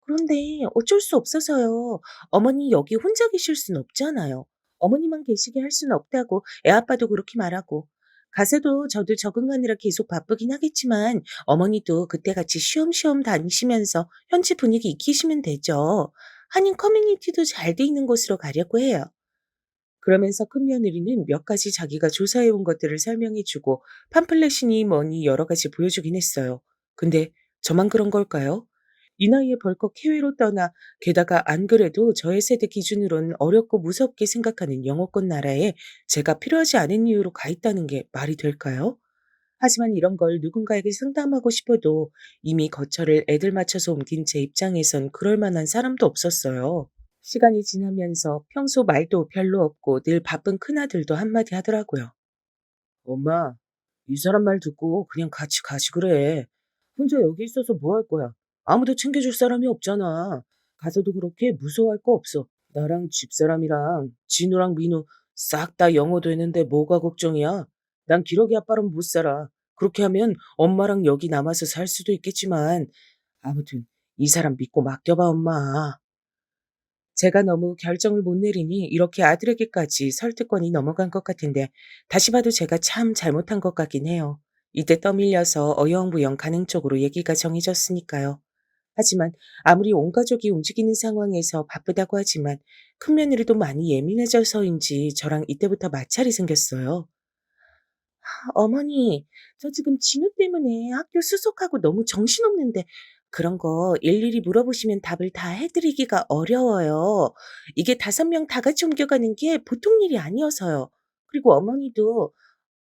그런데 어쩔 수 없어서요. 어머니 여기 혼자 계실 순 없잖아요. 어머니만 계시게 할 수는 없다고 애아빠도 그렇게 말하고. 가서도 저도 적응하느라 계속 바쁘긴 하겠지만 어머니도 그때같이 쉬엄쉬엄 다니시면서 현지 분위기 익히시면 되죠. 한인 커뮤니티도 잘 돼 있는 곳으로 가려고 해요. 그러면서 큰 며느리는 몇 가지 자기가 조사해 온 것들을 설명해 주고 팜플렛이니 뭐니 여러 가지 보여주긴 했어요. 근데 저만 그런 걸까요? 이 나이에 벌컥 해외로 떠나 게다가 안 그래도 저의 세대 기준으론 어렵고 무섭게 생각하는 영어권 나라에 제가 필요하지 않은 이유로 가 있다는 게 말이 될까요? 하지만 이런 걸 누군가에게 상담하고 싶어도 이미 거처를 애들 맞춰서 옮긴 제 입장에선 그럴 만한 사람도 없었어요. 시간이 지나면서 평소 말도 별로 없고 늘 바쁜 큰아들도 한마디 하더라고요. 엄마, 이 사람 말 듣고 그냥 같이 가지 그래. 혼자 여기 있어서 뭐 할 거야? 아무도 챙겨줄 사람이 없잖아. 가서도 그렇게 무서워할 거 없어. 나랑 집사람이랑 진우랑 민우 싹 다 영어 되는데 뭐가 걱정이야? 난 기러기 아빠랑 못 살아. 그렇게 하면 엄마랑 여기 남아서 살 수도 있겠지만 아무튼 이 사람 믿고 맡겨봐 엄마. 제가 너무 결정을 못 내리니 이렇게 아들에게까지 설득권이 넘어간 것 같은데 다시 봐도 제가 참 잘못한 것 같긴 해요. 이때 떠밀려서 어영부영 가는 쪽으로 얘기가 정해졌으니까요. 하지만 아무리 온 가족이 움직이는 상황에서 바쁘다고 하지만 큰며느리도 많이 예민해져서인지 저랑 이때부터 마찰이 생겼어요. 어머니, 저 지금 진우 때문에 학교 수속하고 너무 정신없는데 그런 거 일일이 물어보시면 답을 다 해드리기가 어려워요. 이게 5명 다 같이 옮겨가는 게 보통 일이 아니어서요. 그리고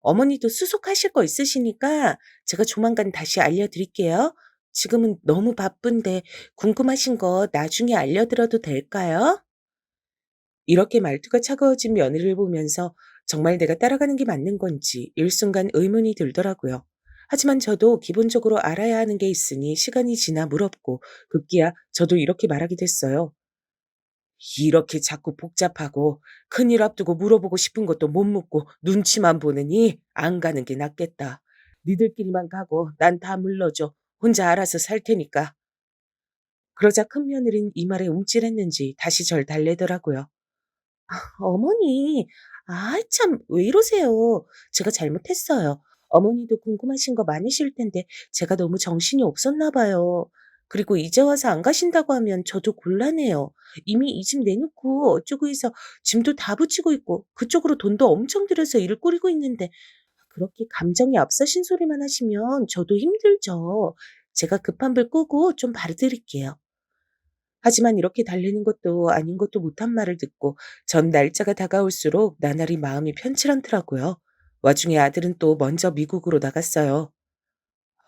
어머니도 수속하실 거 있으시니까 제가 조만간 다시 알려드릴게요. 지금은 너무 바쁜데 궁금하신 거 나중에 알려드려도 될까요? 이렇게 말투가 차가워진 며느리를 보면서 정말 내가 따라가는 게 맞는 건지 일순간 의문이 들더라고요. 하지만 저도 기본적으로 알아야 하는 게 있으니 시간이 지나 물었고 급기야 저도 이렇게 말하게 됐어요. 이렇게 자꾸 복잡하고 큰일 앞두고 물어보고 싶은 것도 못 묻고 눈치만 보느니 안 가는 게 낫겠다. 니들끼리만 가고 난 다 물러줘. 혼자 알아서 살 테니까. 그러자 큰 며느린 이 말에 움찔했는지 다시 절 달래더라고요. 어머니, 참, 왜 이러세요? 제가 잘못했어요. 어머니도 궁금하신 거 많으실 텐데 제가 너무 정신이 없었나 봐요. 그리고 이제 와서 안 가신다고 하면 저도 곤란해요. 이미 이 집 내놓고 어쩌고 해서 짐도 다 붙이고 있고 그쪽으로 돈도 엄청 들여서 일을 꾸리고 있는데 그렇게 감정이 앞서신 소리만 하시면 저도 힘들죠. 제가 급한 불 끄고 좀 봐드릴게요. 하지만 이렇게 달래는 것도 아닌 것도 못한 말을 듣고 전 날짜가 다가올수록 나날이 마음이 편치 않더라고요. 와중에 아들은 또 먼저 미국으로 나갔어요.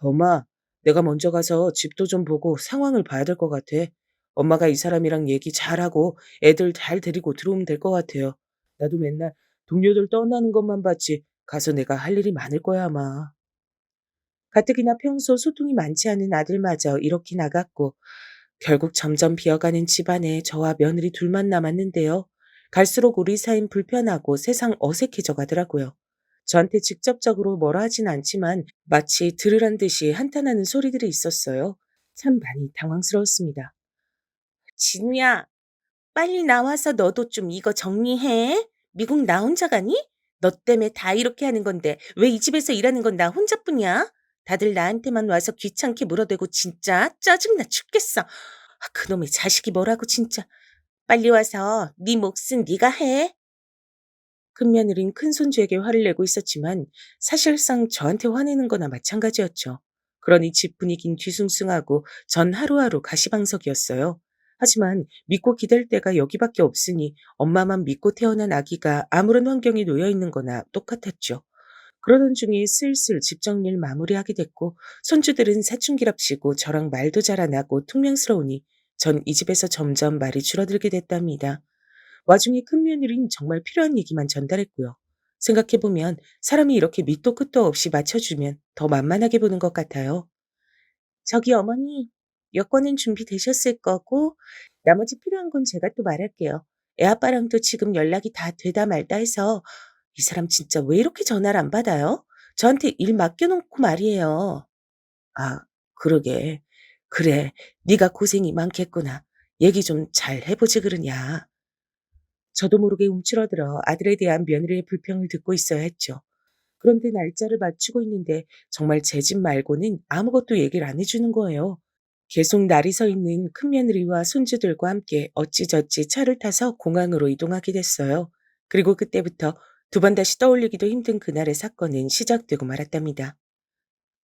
엄마, 내가 먼저 가서 집도 좀 보고 상황을 봐야 될 것 같아. 엄마가 이 사람이랑 얘기 잘하고 애들 잘 데리고 들어오면 될 것 같아요. 나도 맨날 동료들 떠나는 것만 봤지 가서 내가 할 일이 많을 거야 아마. 가뜩이나 평소 소통이 많지 않은 아들마저 이렇게 나갔고 결국 점점 비어가는 집안에 저와 며느리 둘만 남았는데요. 갈수록 우리 사이는 불편하고 세상 어색해져 가더라고요. 저한테 직접적으로 뭐라 하진 않지만 마치 들으란 듯이 한탄하는 소리들이 있었어요. 참 많이 당황스러웠습니다. 진우야, 빨리 나와서 너도 좀 이거 정리해. 미국 나 혼자 가니? 너 때문에 다 이렇게 하는 건데 왜 이 집에서 일하는 건 나 혼자뿐이야? 다들 나한테만 와서 귀찮게 물어대고 진짜 짜증나 죽겠어. 그놈의 자식이 뭐라고 진짜. 빨리 와서 네 몫은 네가 해. 큰며느린 큰손주에게 화를 내고 있었지만 사실상 저한테 화내는 거나 마찬가지였죠. 그러니 집 분위긴 뒤숭숭하고 전 하루하루 가시방석이었어요. 하지만 믿고 기댈 데가 여기밖에 없으니 엄마만 믿고 태어난 아기가 아무런 환경에 놓여 있는 거나 똑같았죠. 그러던 중에 슬슬 집 정리를 마무리하게 됐고 손주들은 사춘기랍시고 저랑 말도 잘 안 하고 퉁명스러우니 전 이 집에서 점점 말이 줄어들게 됐답니다. 와중에 큰며느리는 정말 필요한 얘기만 전달했고요. 생각해보면 사람이 이렇게 밑도 끝도 없이 맞춰주면 더 만만하게 보는 것 같아요. 저기 어머니, 여권은 준비되셨을 거고 나머지 필요한 건 제가 또 말할게요. 애아빠랑도 지금 연락이 다 되다 말다 해서 이 사람 진짜 왜 이렇게 전화를 안 받아요? 저한테 일 맡겨놓고 말이에요. 아, 그러게. 그래, 네가 고생이 많겠구나. 얘기 좀 잘 해보지 그러냐. 저도 모르게 움츠러들어 아들에 대한 며느리의 불평을 듣고 있어야 했죠. 그런데 날짜를 맞추고 있는데 정말 제 집 말고는 아무것도 얘기를 안 해주는 거예요. 계속 날이 서 있는 큰며느리와 손주들과 함께 어찌저찌 차를 타서 공항으로 이동하게 됐어요. 그리고 그때부터 두 번 다시 떠올리기도 힘든 그날의 사건은 시작되고 말았답니다.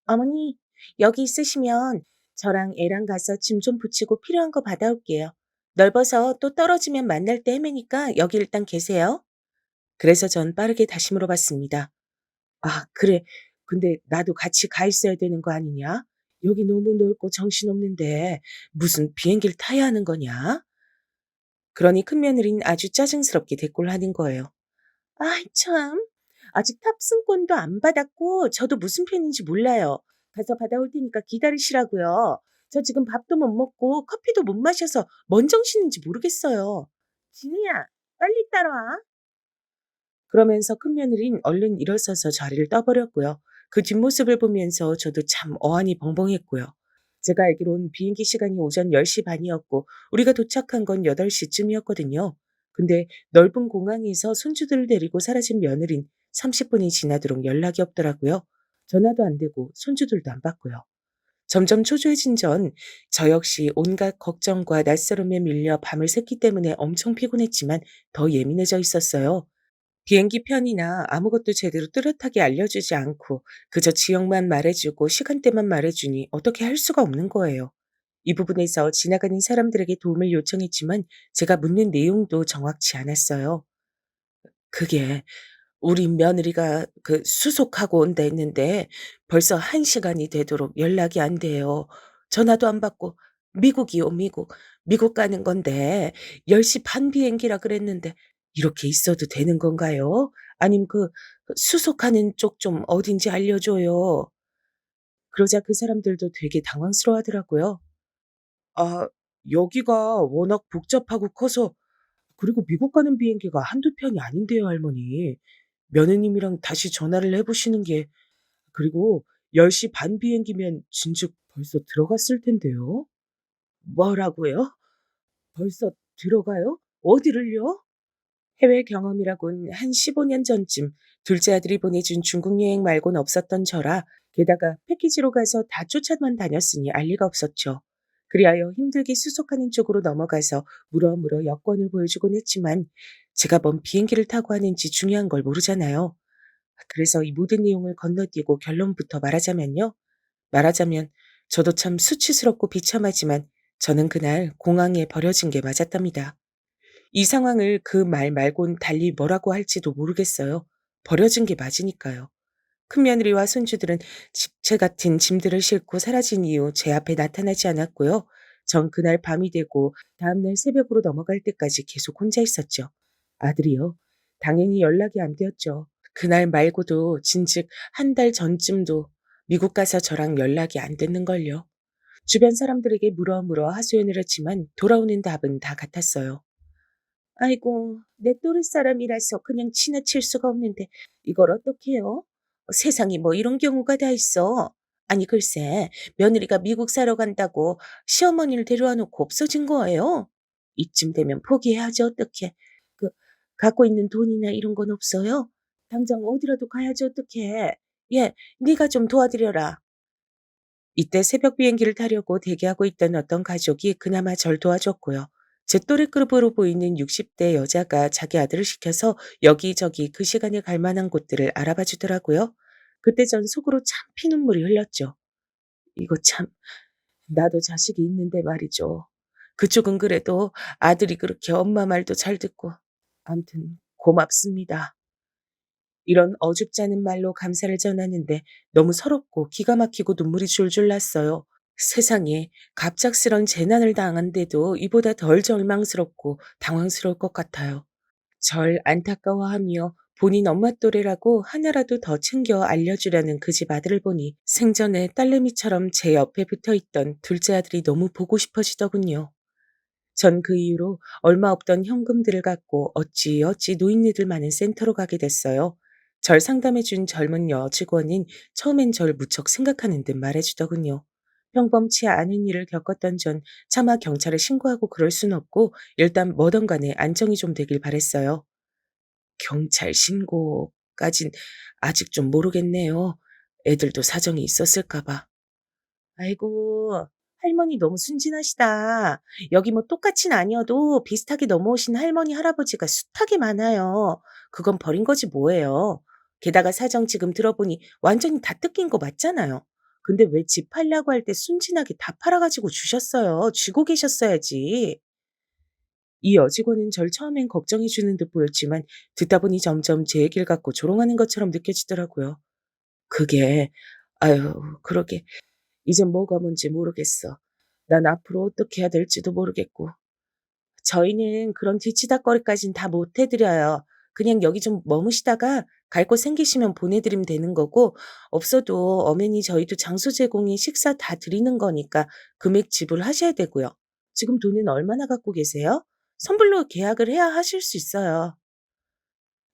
어머니, 여기 있으시면 저랑 애랑 가서 짐 좀 붙이고 필요한 거 받아올게요. 넓어서 또 떨어지면 만날 때 헤매니까 여기 일단 계세요. 그래서 전 빠르게 다시 물어봤습니다. 아, 그래. 근데 나도 같이 가 있어야 되는 거 아니냐? 여기 너무 넓고 정신없는데 무슨 비행기를 타야 하는 거냐? 그러니 큰며느리는 아주 짜증스럽게 대꾸를 하는 거예요. 아이 참. 아직 탑승권도 안 받았고 저도 무슨 편인지 몰라요. 가서 받아올 테니까 기다리시라고요. 저 지금 밥도 못 먹고 커피도 못 마셔서 뭔 정신인지 모르겠어요. 진우야, 빨리 따라와. 그러면서 큰며느린 얼른 일어서서 자리를 떠버렸고요. 그 뒷모습을 보면서 저도 참 어안이 벙벙했고요. 제가 알기론 비행기 시간이 오전 10시 반이었고 우리가 도착한 건 8시쯤이었거든요. 근데 넓은 공항에서 손주들을 데리고 사라진 며느린 30분이 지나도록 연락이 없더라고요. 전화도 안 되고 손주들도 안 받고요. 점점 초조해진 전 저 역시 온갖 걱정과 낯설음에 밀려 밤을 샜기 때문에 엄청 피곤했지만 더 예민해져 있었어요. 비행기 편이나 아무것도 제대로 뚜렷하게 알려주지 않고 그저 지역만 말해주고 시간대만 말해주니 어떻게 할 수가 없는 거예요. 이 부분에서 지나가는 사람들에게 도움을 요청했지만 제가 묻는 내용도 정확치 않았어요. 그게 우리 며느리가 수속하고 온다 했는데 벌써 1시간이 되도록 연락이 안 돼요. 전화도 안 받고 미국이요, 미국. 미국 가는 건데 10시 반 비행기라 그랬는데 이렇게 있어도 되는 건가요? 아님 수속하는 쪽 좀 어딘지 알려줘요. 그러자 그 사람들도 되게 당황스러워하더라고요. 아, 여기가 워낙 복잡하고 커서 그리고 미국 가는 비행기가 한두 편이 아닌데요, 할머니. 며느님이랑 다시 전화를 해 보시는 게 그리고 10시 반 비행기면 진즉 벌써 들어갔을 텐데요. 뭐라고요? 벌써 들어가요? 어디를요? 해외 경험이라곤 한 15년 전쯤 둘째 아들이 보내준 중국 여행 말곤 없었던 저라 게다가 패키지로 가서 다 쫓아만 다녔으니 알 리가 없었죠. 그리하여 힘들게 수속하는 쪽으로 넘어가서 물어물어 여권을 보여주곤 했지만 제가 뭔 비행기를 타고 하는지 중요한 걸 모르잖아요. 그래서 이 모든 내용을 건너뛰고 결론부터 말하자면요. 말하자면 저도 참 수치스럽고 비참하지만 저는 그날 공항에 버려진 게 맞았답니다. 이 상황을 그 말 말곤 달리 뭐라고 할지도 모르겠어요. 버려진 게 맞으니까요. 큰며느리와 손주들은 집채 같은 짐들을 싣고 사라진 이후 제 앞에 나타나지 않았고요. 전 그날 밤이 되고 다음날 새벽으로 넘어갈 때까지 계속 혼자 있었죠. 아들이요. 당연히 연락이 안 되었죠. 그날 말고도 진즉 한 달 전쯤도 미국 가서 저랑 연락이 안 됐는걸요. 주변 사람들에게 물어 하소연을 했지만 돌아오는 답은 다 같았어요. 아이고, 내 또래 사람이라서 그냥 지나칠 수가 없는데 이걸 어떡해요? 세상에 뭐 이런 경우가 다 있어. 아니 글쎄, 며느리가 미국 사러 간다고 시어머니를 데려와 놓고 없어진 거예요. 이쯤 되면 포기해야지 어떡해. 그 갖고 있는 돈이나 이런 건 없어요? 당장 어디라도 가야지 어떡해. 예, 네가 좀 도와드려라. 이때 새벽 비행기를 타려고 대기하고 있던 어떤 가족이 그나마 절 도와줬고요. 제 또래급으로 보이는 60대 여자가 자기 아들을 시켜서 여기저기 그 시간에 갈 만한 곳들을 알아봐 주더라고요. 그때 전 속으로 참 피눈물이 흘렀죠. 이거 참, 나도 자식이 있는데 말이죠. 그쪽은 그래도 아들이 그렇게 엄마 말도 잘 듣고. 암튼 고맙습니다. 이런 어줍지 않은 말로 감사를 전하는데 너무 서럽고 기가 막히고 눈물이 줄줄 났어요. 세상에 갑작스런 재난을 당한데도 이보다 덜 절망스럽고 당황스러울 것 같아요. 절 안타까워하며 본인 엄마 또래라고 하나라도 더 챙겨 알려주려는 그 집 아들을 보니 생전에 딸내미처럼 제 옆에 붙어 있던 둘째 아들이 너무 보고 싶어지더군요. 전 그 이후로 얼마 없던 현금들을 갖고 어찌어찌 노인네들 많은 센터로 가게 됐어요. 절 상담해준 젊은 여직원은 처음엔 절 무척 생각하는 듯 말해주더군요. 평범치 않은 일을 겪었던 전 차마 경찰에 신고하고 그럴 순 없고 일단 뭐든 간에 안정이 좀 되길 바랬어요. 경찰 신고까진 아직 좀 모르겠네요. 애들도 사정이 있었을까 봐. 아이고, 할머니 너무 순진하시다. 여기 뭐 똑같이는 아니어도 비슷하게 넘어오신 할머니, 할아버지가 숱하게 많아요. 그건 버린 거지 뭐예요. 게다가 사정 지금 들어보니 완전히 다 뜯긴 거 맞잖아요. 근데 왜 집 팔려고 할 때 순진하게 다 팔아가지고 주셨어요. 쥐고 계셨어야지. 이 여직원은 절 처음엔 걱정해 주는 듯 보였지만 듣다 보니 점점 제 얘기를 갖고 조롱하는 것처럼 느껴지더라고요. 그게, 아유, 그러게. 이젠 뭐가 뭔지 모르겠어. 난 앞으로 어떻게 해야 될지도 모르겠고. 저희는 그런 뒤치다꺼리까진 다 못 해드려요. 그냥 여기 좀 머무시다가 갈 곳 생기시면 보내드리면 되는 거고, 없어도 엄연히 저희도 장소 제공에 식사 다 드리는 거니까 금액 지불하셔야 되고요. 지금 돈은 얼마나 갖고 계세요? 선불로 계약을 해야 하실 수 있어요.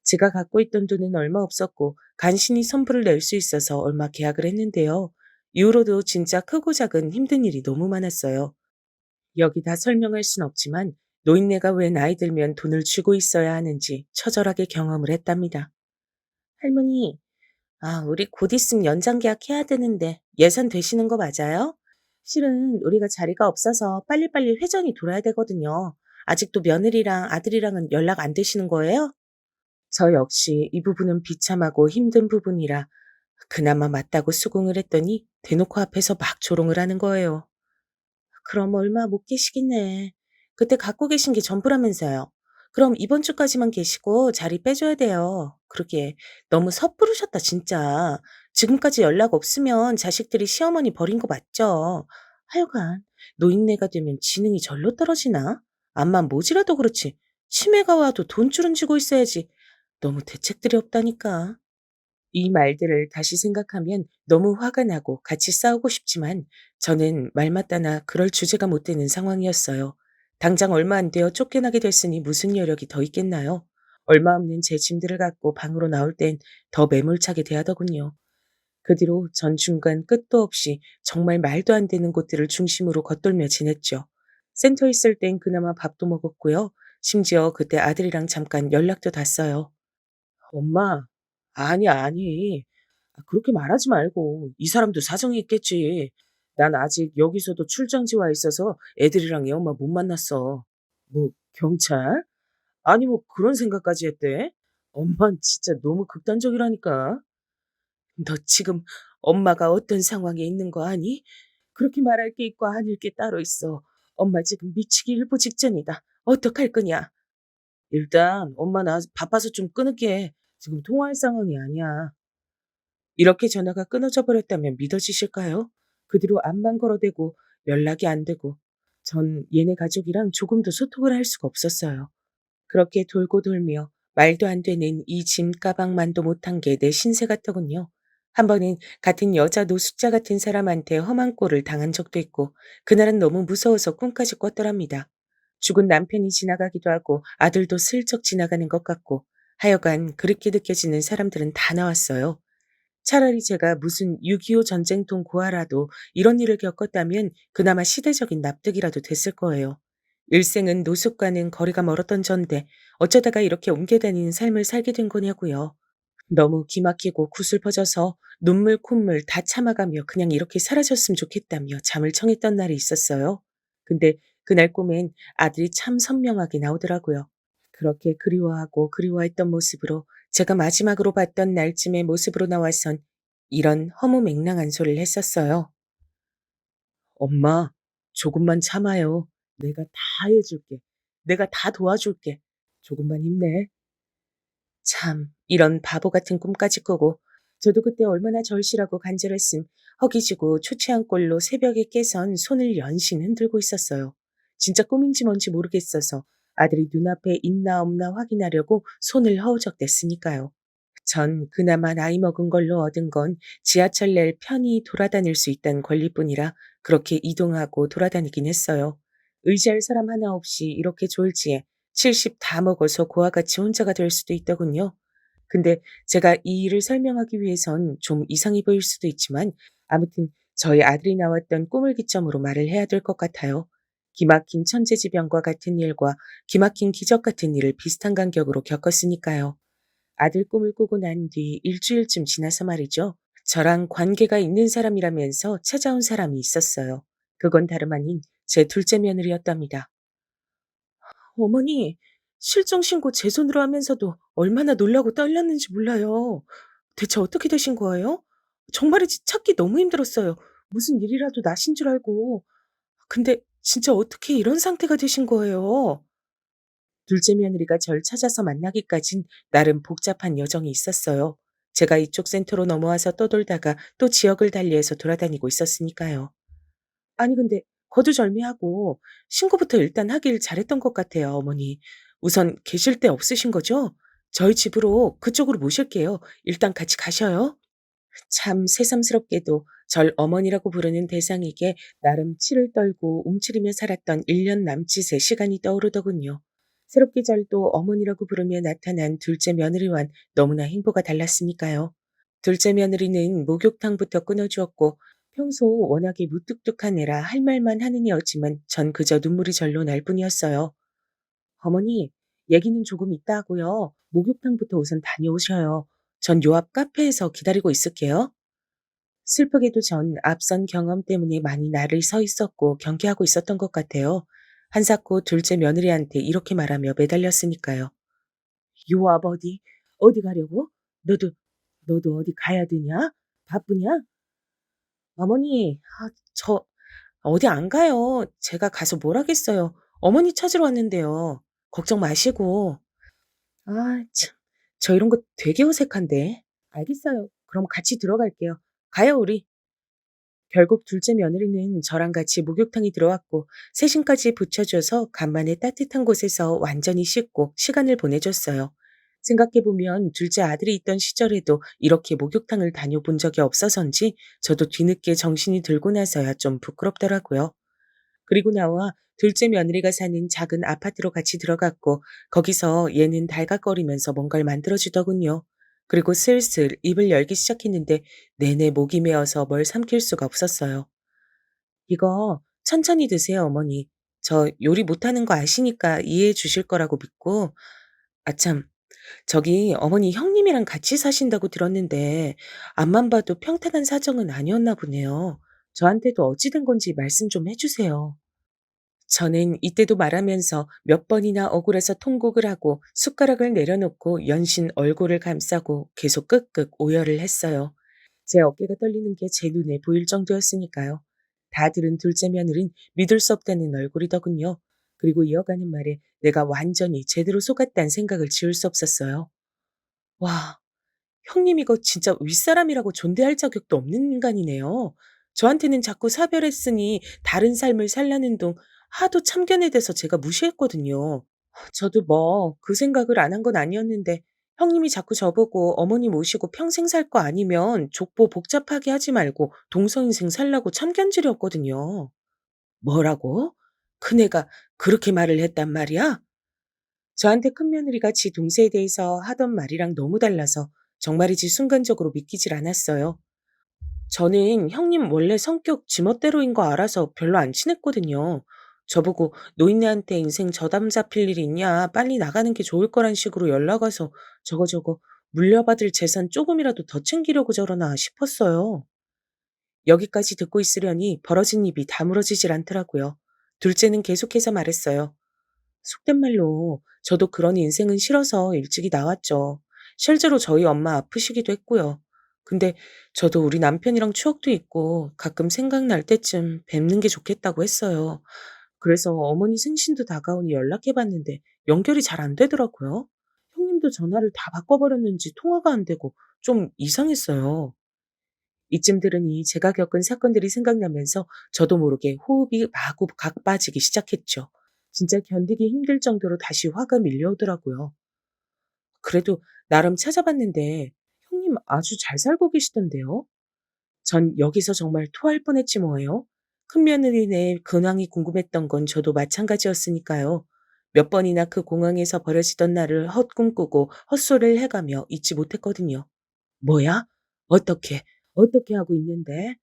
제가 갖고 있던 돈은 얼마 없었고 간신히 선불을 낼 수 있어서 얼마 계약을 했는데요. 이후로도 진짜 크고 작은 힘든 일이 너무 많았어요. 여기 다 설명할 순 없지만 노인네가 왜 나이 들면 돈을 쥐고 있어야 하는지 처절하게 경험을 했답니다. 할머니, 우리 곧 있으면 연장 계약해야 되는데 예산 되시는 거 맞아요? 실은 우리가 자리가 없어서 빨리빨리 회전이 돌아야 되거든요. 아직도 며느리랑 아들이랑은 연락 안 되시는 거예요? 저 역시 이 부분은 비참하고 힘든 부분이라 그나마 맞다고 수긍을 했더니 대놓고 앞에서 막 조롱을 하는 거예요. 그럼 얼마 못 계시겠네. 그때 갖고 계신 게 전부라면서요. 그럼 이번 주까지만 계시고 자리 빼줘야 돼요. 그러게 너무 섣부르셨다 진짜. 지금까지 연락 없으면 자식들이 시어머니 버린 거 맞죠? 하여간 노인네가 되면 지능이 절로 떨어지나? 암만 모지라도 그렇지. 치매가 와도 돈줄은 쥐고 있어야지. 너무 대책들이 없다니까. 이 말들을 다시 생각하면 너무 화가 나고 같이 싸우고 싶지만 저는 말마따나 그럴 주제가 못 되는 상황이었어요. 당장 얼마 안 되어 쫓겨나게 됐으니 무슨 여력이 더 있겠나요? 얼마 없는 제 짐들을 갖고 방으로 나올 땐 더 매몰차게 대하더군요. 그 뒤로 전 중간 끝도 없이 정말 말도 안 되는 곳들을 중심으로 겉돌며 지냈죠. 센터 있을 땐 그나마 밥도 먹었고요. 심지어 그때 아들이랑 잠깐 연락도 닿았어요. 엄마, 아니, 아니. 그렇게 말하지 말고. 이 사람도 사정이 있겠지. 난 아직 여기서도 출장지 와 있어서 애들이랑 애 엄마 못 만났어. 뭐, 경찰? 아니, 뭐 그런 생각까지 했대? 엄만 진짜 너무 극단적이라니까. 너 지금 엄마가 어떤 상황에 있는 거 아니? 그렇게 말할 게 있고 아닐 게 따로 있어. 엄마 지금 미치기 일보 직전이다. 어떡할 거냐? 일단 엄마 나 바빠서 좀 끊을게. 지금 통화할 상황이 아니야. 이렇게 전화가 끊어져 버렸다면 믿어지실까요? 그 뒤로 암만 걸어대고 연락이 안 되고 전 얘네 가족이랑 조금도 소통을 할 수가 없었어요. 그렇게 돌고 돌며 말도 안 되는 이 짐 가방만도 못한 게 내 신세 같더군요. 한 번은 같은 여자 노숙자 같은 사람한테 험한 꼴을 당한 적도 있고 그날은 너무 무서워서 꿈까지 꿨더랍니다. 죽은 남편이 지나가기도 하고 아들도 슬쩍 지나가는 것 같고 하여간 그렇게 느껴지는 사람들은 다 나왔어요. 차라리 제가 무슨 6.25 전쟁통 고아라도 이런 일을 겪었다면 그나마 시대적인 납득이라도 됐을 거예요. 일생은 노숙과는 거리가 멀었던 전데 어쩌다가 이렇게 옮겨 다니는 삶을 살게 된 거냐고요. 너무 기막히고 구슬퍼져서 눈물 콧물 다 참아가며 그냥 이렇게 사라졌으면 좋겠다며 잠을 청했던 날이 있었어요. 근데 그날 꿈엔 아들이 참 선명하게 나오더라고요. 그렇게 그리워하고 그리워했던 모습으로 제가 마지막으로 봤던 날쯤의 모습으로 나와선 이런 허무맹랑한 소리를 했었어요. 엄마, 조금만 참아요. 내가 다 해줄게. 내가 다 도와줄게. 조금만 힘내. 참, 이런 바보 같은 꿈까지 꾸고, 저도 그때 얼마나 절실하고 간절했음, 허기지고 초췌한 꼴로 새벽에 깨선 손을 연신 흔들고 있었어요. 진짜 꿈인지 뭔지 모르겠어서 아들이 눈앞에 있나 없나 확인하려고 손을 허우적댔으니까요. 전 그나마 나이 먹은 걸로 얻은 건 지하철 낼 편히 돌아다닐 수 있다는 권리뿐이라 그렇게 이동하고 돌아다니긴 했어요. 의지할 사람 하나 없이 이렇게 졸지에 70 다 먹어서 고와 같이 혼자가 될 수도 있더군요. 근데 제가 이 일을 설명하기 위해선 좀 이상해 보일 수도 있지만 아무튼 저희 아들이 나왔던 꿈을 기점으로 말을 해야 될 것 같아요. 기막힌 천재지변과 같은 일과 기막힌 기적 같은 일을 비슷한 간격으로 겪었으니까요. 아들 꿈을 꾸고 난 뒤 일주일쯤 지나서 말이죠. 저랑 관계가 있는 사람이라면서 찾아온 사람이 있었어요. 그건 다름 아닌 제 둘째 며느리였답니다. 어머니, 실종 신고 제 손으로 하면서도 얼마나 놀라고 떨렸는지 몰라요. 대체 어떻게 되신 거예요? 정말이지 찾기 너무 힘들었어요. 무슨 일이라도 나신 줄 알고. 근데 진짜 어떻게 이런 상태가 되신 거예요? 둘째 며느리가 절 찾아서 만나기까진 나름 복잡한 여정이 있었어요. 제가 이쪽 센터로 넘어와서 떠돌다가 또 지역을 달리해서 돌아다니고 있었으니까요. 아니 근데 거두절미하고 신고부터 일단 하길 잘했던 것 같아요, 어머니. 우선 계실 데 없으신 거죠? 저희 집으로 그쪽으로 모실게요. 일단 같이 가셔요. 참 새삼스럽게도 절 어머니라고 부르는 대상에게 나름 치를 떨고 움츠리며 살았던 1년 남짓의 시간이 떠오르더군요. 새롭게 절도 어머니라고 부르며 나타난 둘째 며느리와는 너무나 행보가 달랐으니까요. 둘째 며느리는 목욕탕부터 끊어주었고 평소 워낙에 무뚝뚝한 애라 할 말만 하는 애였지만 전 그저 눈물이 절로 날 뿐이었어요. 어머니, 얘기는 조금 이따 하고요. 목욕탕부터 우선 다녀오셔요. 전 요 앞 카페에서 기다리고 있을게요. 슬프게도 전 앞선 경험 때문에 많이 나를 서 있었고 경계하고 있었던 것 같아요. 한사코 둘째 며느리한테 이렇게 말하며 매달렸으니까요. 요 앞 어디? 어디 가려고? 너도, 너도 어디 가야 되냐? 바쁘냐? 어머니, 저 어디 안 가요. 제가 가서 뭘 하겠어요. 어머니 찾으러 왔는데요. 걱정 마시고. 아, 참. 저 이런 거 되게 어색한데. 알겠어요. 그럼 같이 들어갈게요. 가요, 우리. 결국 둘째 며느리는 저랑 같이 목욕탕에 들어왔고 세심까지 붙여줘서 간만에 따뜻한 곳에서 완전히 씻고 시간을 보내줬어요. 생각해보면 둘째 아들이 있던 시절에도 이렇게 목욕탕을 다녀본 적이 없어서인지 저도 뒤늦게 정신이 들고 나서야 좀 부끄럽더라고요. 그리고 나와 둘째 며느리가 사는 작은 아파트로 같이 들어갔고 거기서 얘는 달각거리면서 뭔가를 만들어주더군요. 그리고 슬슬 입을 열기 시작했는데 내내 목이 메어서 뭘 삼킬 수가 없었어요. 이거 천천히 드세요, 어머니. 저 요리 못하는 거 아시니까 이해해 주실 거라고 믿고. 아참, 저기 어머니 형님이랑 같이 사신다고 들었는데 앞만 봐도 평탄한 사정은 아니었나 보네요. 저한테도 어찌 된 건지 말씀 좀 해주세요. 저는 이때도 말하면서 몇 번이나 억울해서 통곡을 하고 숟가락을 내려놓고 연신 얼굴을 감싸고 계속 끄끄 오열을 했어요. 제 어깨가 떨리는 게 제 눈에 보일 정도였으니까요. 다 들은 둘째 며느린 믿을 수 없다는 얼굴이더군요. 그리고 이어가는 말에 내가 완전히 제대로 속았다는 생각을 지울 수 없었어요. 와, 형님 이거 진짜 윗사람이라고 존대할 자격도 없는 인간이네요. 저한테는 자꾸 사별했으니 다른 삶을 살라는 둥 하도 참견에 대해서 제가 무시했거든요. 저도 뭐 그 생각을 안 한 건 아니었는데 형님이 자꾸 저보고 어머니 모시고 평생 살 거 아니면 족보 복잡하게 하지 말고 동서인생 살라고 참견질이었거든요. 뭐라고? 큰애가 그렇게 말을 했단 말이야? 저한테 큰며느리가 지 동생에 대해서 하던 말이랑 너무 달라서 정말이지 순간적으로 믿기질 않았어요. 저는 형님 원래 성격 지멋대로인 거 알아서 별로 안 친했거든요. 저보고 노인네한테 인생 저담 잡힐 일 있냐, 빨리 나가는 게 좋을 거란 식으로 연락 와서 저거저거 물려받을 재산 조금이라도 더 챙기려고 저러나 싶었어요. 여기까지 듣고 있으려니 벌어진 입이 다물어지질 않더라고요. 둘째는 계속해서 말했어요. 속된 말로 저도 그런 인생은 싫어서 일찍이 나왔죠. 실제로 저희 엄마 아프시기도 했고요. 근데 저도 우리 남편이랑 추억도 있고 가끔 생각날 때쯤 뵙는 게 좋겠다고 했어요. 그래서 어머니 생신도 다가오니 연락해 봤는데 연결이 잘 안 되더라고요. 형님도 전화를 다 바꿔버렸는지 통화가 안 되고 좀 이상했어요. 이쯤 들으니 제가 겪은 사건들이 생각나면서 저도 모르게 호흡이 마구 가빠지기 시작했죠. 진짜 견디기 힘들 정도로 다시 화가 밀려오더라고요. 그래도 나름 찾아봤는데 형님 아주 잘 살고 계시던데요. 전 여기서 정말 토할 뻔했지 뭐예요. 큰며느리네 근황이 궁금했던 건 저도 마찬가지였으니까요. 몇 번이나 그 공항에서 벌어지던 날을 헛꿈꾸고 헛소리를 해가며 잊지 못했거든요. 뭐야? 어떻게? 어떻게 하고 있는데?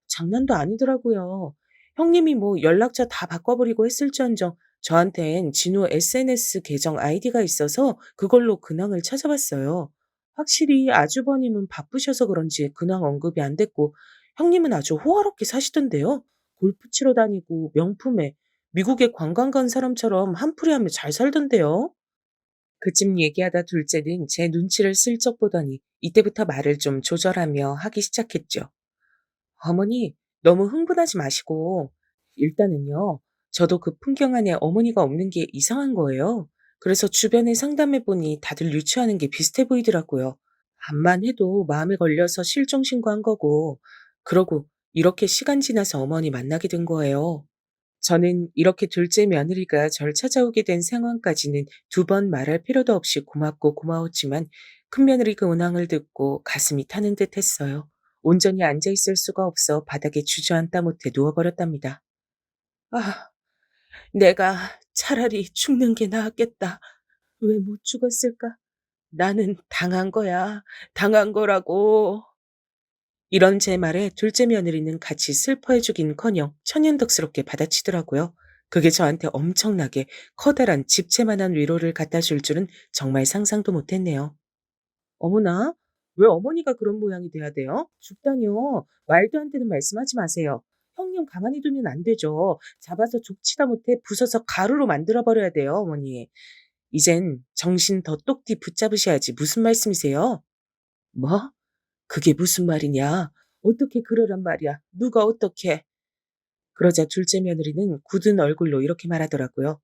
장난도 아니더라고요. 형님이 뭐 연락처 다 바꿔버리고 했을지언정 저한텐 진호 SNS 계정 아이디가 있어서 그걸로 근황을 찾아봤어요. 확실히 아주버님은 바쁘셔서 그런지 근황 언급이 안 됐고 형님은 아주 호화롭게 사시던데요. 골프 치러 다니고 명품에 미국에 관광 간 사람처럼 한풀이하며 잘 살던데요. 그쯤 얘기하다 둘째는 제 눈치를 슬쩍 보더니 이때부터 말을 좀 조절하며 하기 시작했죠. 어머니, 너무 흥분하지 마시고, 일단은요, 저도 그 풍경 안에 어머니가 없는 게 이상한 거예요. 그래서 주변에 상담해보니 다들 유추하는 게 비슷해 보이더라고요. 암만 해도 마음에 걸려서 실종 신고한 거고, 그러고 이렇게 시간 지나서 어머니 만나게 된 거예요. 저는 이렇게 둘째 며느리가 절 찾아오게 된 상황까지는 두 번 말할 필요도 없이 고맙고 고마웠지만 큰며느리 그 은황을 듣고 가슴이 타는 듯 했어요. 온전히 앉아 있을 수가 없어 바닥에 주저앉다 못해 누워버렸답니다. 아, 내가 차라리 죽는 게 나았겠다. 왜 못 죽었을까? 나는 당한 거야. 당한 거라고. 이런 제 말에 둘째 며느리는 같이 슬퍼해주긴커녕 천연덕스럽게 받아치더라고요. 그게 저한테 엄청나게 커다란 집채만한 위로를 갖다 줄 줄은 정말 상상도 못했네요. 어머나, 왜 어머니가 그런 모양이 돼야 돼요? 죽다뇨. 말도 안 되는 말씀하지 마세요. 형님 가만히 두면 안 되죠. 잡아서 족치다 못해 부숴서 가루로 만들어버려야 돼요, 어머니. 이젠 정신 더 똑띠 붙잡으셔야지 무슨 말씀이세요? 뭐? 그게 무슨 말이냐? 어떻게 그러란 말이야? 누가 어떻게? 그러자 둘째 며느리는 굳은 얼굴로 이렇게 말하더라고요.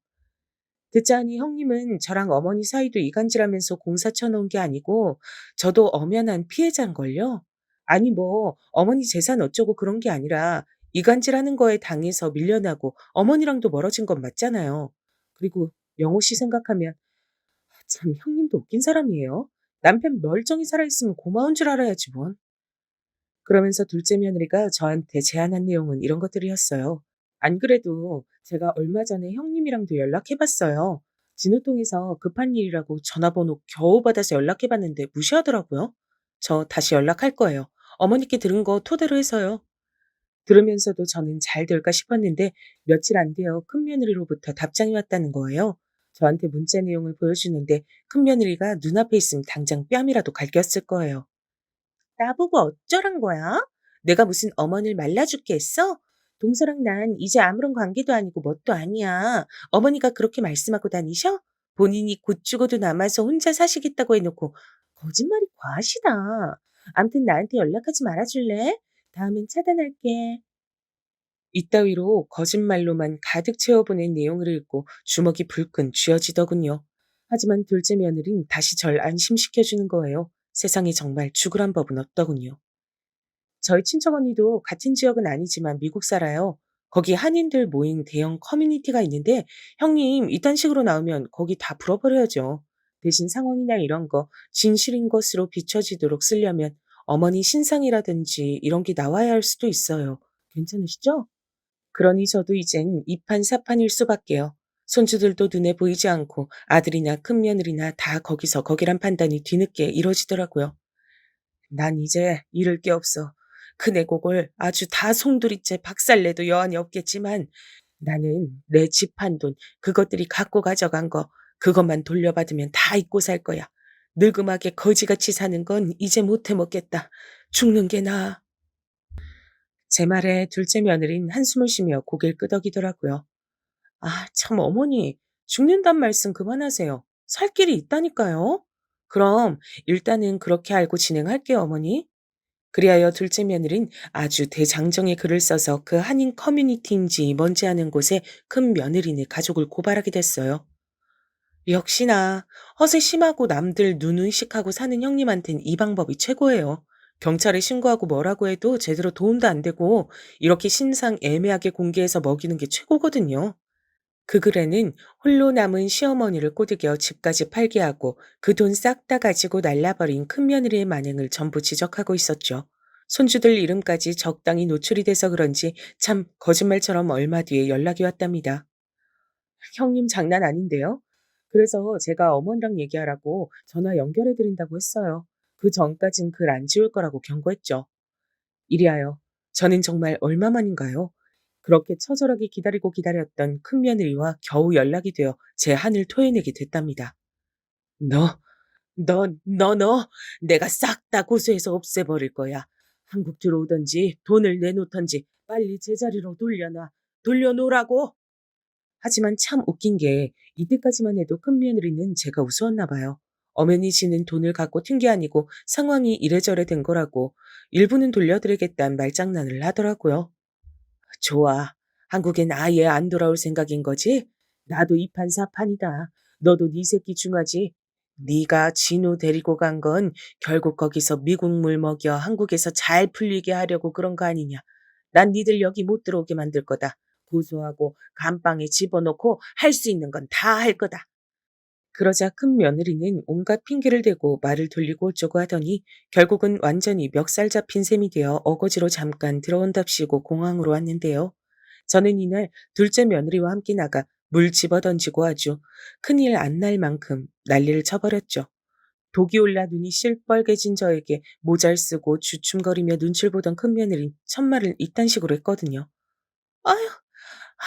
듣자하니 형님은 저랑 어머니 사이도 이간질하면서 공사 쳐놓은 게 아니고 저도 엄연한 피해자인걸요? 아니 뭐 어머니 재산 어쩌고 그런 게 아니라 이간질하는 거에 당해서 밀려나고 어머니랑도 멀어진 건 맞잖아요. 그리고 영호 씨 생각하면 참 형님도 웃긴 사람이에요. 남편 멀쩡히 살아있으면 고마운 줄 알아야지 뭔. 그러면서 둘째 며느리가 저한테 제안한 내용은 이런 것들이었어요. 안 그래도 제가 얼마 전에 형님이랑도 연락해 봤어요. 진호통에서 급한 일이라고 전화번호 겨우 받아서 연락해 봤는데 무시하더라고요. 저 다시 연락할 거예요. 어머니께 들은 거 토대로 해서요. 들으면서도 저는 잘 될까 싶었는데 며칠 안 되어 큰며느리로부터 답장이 왔다는 거예요. 저한테 문자 내용을 보여주는데 큰며느리가 눈앞에 있으면 당장 뺨이라도 갈겼을 거예요. 나보고 어쩌란 거야? 내가 무슨 어머니를 말라 죽게 했어? 동서랑 난 이제 아무런 관계도 아니고 뭣도 아니야. 어머니가 그렇게 말씀하고 다니셔? 본인이 곧 죽어도 남아서 혼자 사시겠다고 해놓고 거짓말이 과하시다. 암튼 나한테 연락하지 말아줄래? 다음엔 차단할게. 이따위로 거짓말로만 가득 채워보낸 내용을 읽고 주먹이 불끈 쥐어지더군요. 하지만 둘째 며느린 다시 절 안심시켜주는 거예요. 세상에 정말 죽으란 법은 없더군요. 저희 친척 언니도 같은 지역은 아니지만 미국 살아요. 거기 한인들 모인 대형 커뮤니티가 있는데 형님 이딴 식으로 나오면 거기 다 불어버려야죠. 대신 상황이나 이런 거 진실인 것으로 비춰지도록 쓰려면 어머니 신상이라든지 이런 게 나와야 할 수도 있어요. 괜찮으시죠? 그러니 저도 이젠 이판사판일 수밖에요. 손주들도 눈에 보이지 않고 아들이나 큰며느리나 다 거기서 거기란 판단이 뒤늦게 이뤄지더라고요. 난 이제 잃을 게 없어. 그 내곡을 아주 다 송두리째 박살내도 여한이 없겠지만 나는 내 집 한 돈, 그것들이 갖고 가져간 거, 그것만 돌려받으면 다 잊고 살 거야. 늙음하게 거지같이 사는 건 이제 못해 먹겠다. 죽는 게 나아. 제 말에 둘째 며느린 한숨을 쉬며 고개를 끄덕이더라고요. 아, 참 어머니, 죽는단 말씀 그만하세요. 살 길이 있다니까요. 그럼 일단은 그렇게 알고 진행할게요, 어머니. 그리하여 둘째 며느린 아주 대장정의 글을 써서 그 한인 커뮤니티인지 뭔지 아는 곳에 큰 며느리네 가족을 고발하게 됐어요. 역시나 허세 심하고 남들 눈의식하고 사는 형님한텐 이 방법이 최고예요. 경찰에 신고하고 뭐라고 해도 제대로 도움도 안 되고 이렇게 신상 애매하게 공개해서 먹이는 게 최고거든요. 그 글에는 홀로 남은 시어머니를 꼬드겨 집까지 팔게 하고 그 돈 싹 다 가지고 날라버린 큰며느리의 만행을 전부 지적하고 있었죠. 손주들 이름까지 적당히 노출이 돼서 그런지 참 거짓말처럼 얼마 뒤에 연락이 왔답니다. 형님 장난 아닌데요? 그래서 제가 어머니랑 얘기하라고 전화 연결해 드린다고 했어요. 그 전까진 글 안 지울 거라고 경고했죠. 이리하여 저는 정말 얼마만인가요? 그렇게 처절하게 기다리고 기다렸던 큰며느리와 겨우 연락이 되어 제 한을 토해내게 됐답니다. 너, 너, 내가 싹 다 고소해서 없애버릴 거야. 한국 들어오든지 돈을 내놓던지 빨리 제자리로 돌려놓으라고. 하지만 참 웃긴 게 이때까지만 해도 큰며느리는 제가 우스웠나 봐요. 엄연히 지는 돈을 갖고 튄 게 아니고 상황이 이래저래 된 거라고 일부는 돌려드리겠다는 말장난을 하더라고요. 좋아. 한국엔 아예 안 돌아올 생각인 거지? 나도 이판사판이다. 너도 네 새끼 중하지? 네가 진우 데리고 간 건 결국 거기서 미국 물 먹여 한국에서 잘 풀리게 하려고 그런 거 아니냐. 난 니들 여기 못 들어오게 만들 거다. 고소하고 감방에 집어넣고 할 수 있는 건 다 할 거다. 그러자 큰 며느리는 온갖 핑계를 대고 말을 돌리고 어쩌고 하더니 결국은 완전히 멱살 잡힌 셈이 되어 어거지로 잠깐 들어온답시고 공항으로 왔는데요. 저는 이날 둘째 며느리와 함께 나가 물 집어던지고 아주 큰일 안 날 만큼 난리를 쳐버렸죠. 독이 올라 눈이 실뻘개진 저에게 모자를 쓰고 주춤거리며 눈치를 보던 큰며느린 첫말을 이딴 식으로 했거든요. 아휴,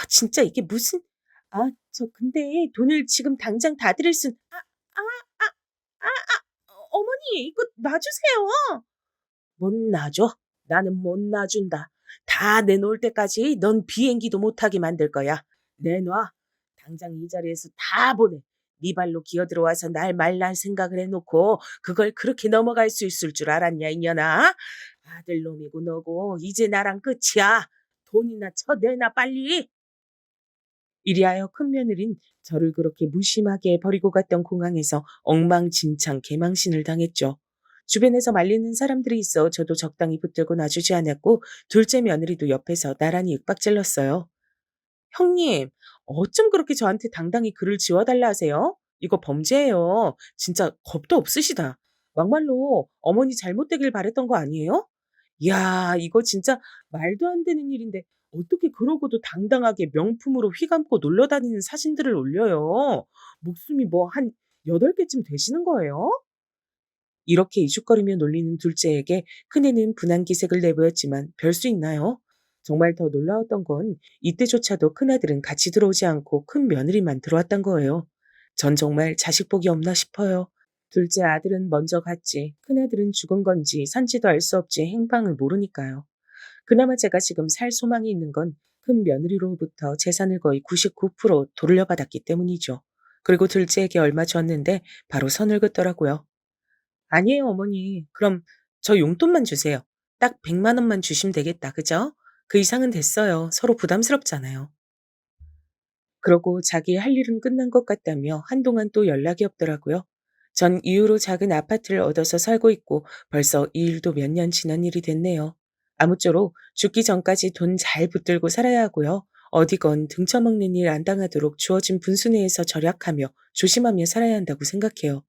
진짜 이게 무슨, 근데 돈을 지금 당장 다 드릴 어머니, 이거 놔주세요. 못 놔줘? 나는 못 놔준다. 다 내놓을 때까지 넌 비행기도 못하게 만들 거야. 내놔. 당장 이 자리에서 다 보내. 네 발로 기어들어와서 날 말란 생각을 해놓고 그걸 그렇게 넘어갈 수 있을 줄 알았냐, 이년아? 아들놈이고 너고 이제 나랑 끝이야. 돈이나 쳐내놔 빨리. 이리하여 큰며느린 저를 그렇게 무심하게 버리고 갔던 공항에서 엉망진창 개망신을 당했죠. 주변에서 말리는 사람들이 있어 저도 적당히 붙들고 놔주지 않았고 둘째 며느리도 옆에서 나란히 윽박질렀어요. 형님, 어쩜 그렇게 저한테 당당히 글을 지워달라 하세요? 이거 범죄예요. 진짜 겁도 없으시다. 막말로 어머니 잘못되길 바랬던 거 아니에요? 이야, 이거 진짜 말도 안 되는 일인데 어떻게 그러고도 당당하게 명품으로 휘감고 놀러 다니는 사진들을 올려요. 목숨이 뭐 한 8개쯤 되시는 거예요? 이렇게 이죽거리며 놀리는 둘째에게 큰애는 분한 기색을 내보였지만 별 수 있나요? 정말 더 놀라웠던 건 이때조차도 큰아들은 같이 들어오지 않고 큰 며느리만 들어왔단 거예요. 전 정말 자식 복이 없나 싶어요. 둘째 아들은 먼저 갔지. 큰아들은 죽은 건지 산지도 알 수 없지 행방을 모르니까요. 그나마 제가 지금 살 소망이 있는 건 큰 며느리로부터 재산을 거의 99% 돌려받았기 때문이죠. 그리고 둘째에게 얼마 줬는데 바로 선을 긋더라고요. 아니에요, 어머니. 그럼 저 용돈만 주세요. 딱 100만 원만 주시면 되겠다. 그죠? 그 이상은 됐어요. 서로 부담스럽잖아요. 그러고 자기 할 일은 끝난 것 같다며 한동안 또 연락이 없더라고요. 전 이후로 작은 아파트를 얻어서 살고 있고 벌써 이 일도 몇 년 지난 일이 됐네요. 아무쪼록 죽기 전까지 돈 잘 붙들고 살아야 하고요. 어디건 등쳐먹는 일 안 당하도록 주어진 분수 내에서 절약하며 조심하며 살아야 한다고 생각해요.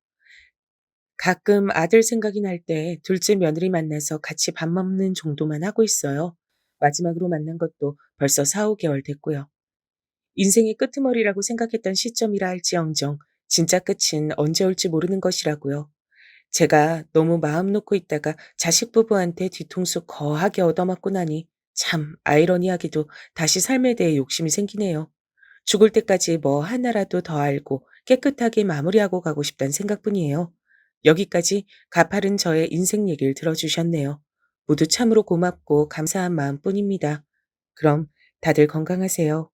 가끔 아들 생각이 날 때 둘째 며느리 만나서 같이 밥 먹는 정도만 하고 있어요. 마지막으로 만난 것도 벌써 4, 5개월 됐고요. 인생의 끄트머리라고 생각했던 시점이라 할지언정 진짜 끝은 언제 올지 모르는 것이라고요. 제가 너무 마음 놓고 있다가 자식 부부한테 뒤통수 거하게 얻어맞고 나니 참 아이러니하게도 다시 삶에 대해 욕심이 생기네요. 죽을 때까지 뭐 하나라도 더 알고 깨끗하게 마무리하고 가고 싶다는 생각뿐이에요. 여기까지 가파른 저의 인생 얘기를 들어주셨네요. 모두 참으로 고맙고 감사한 마음뿐입니다. 그럼 다들 건강하세요.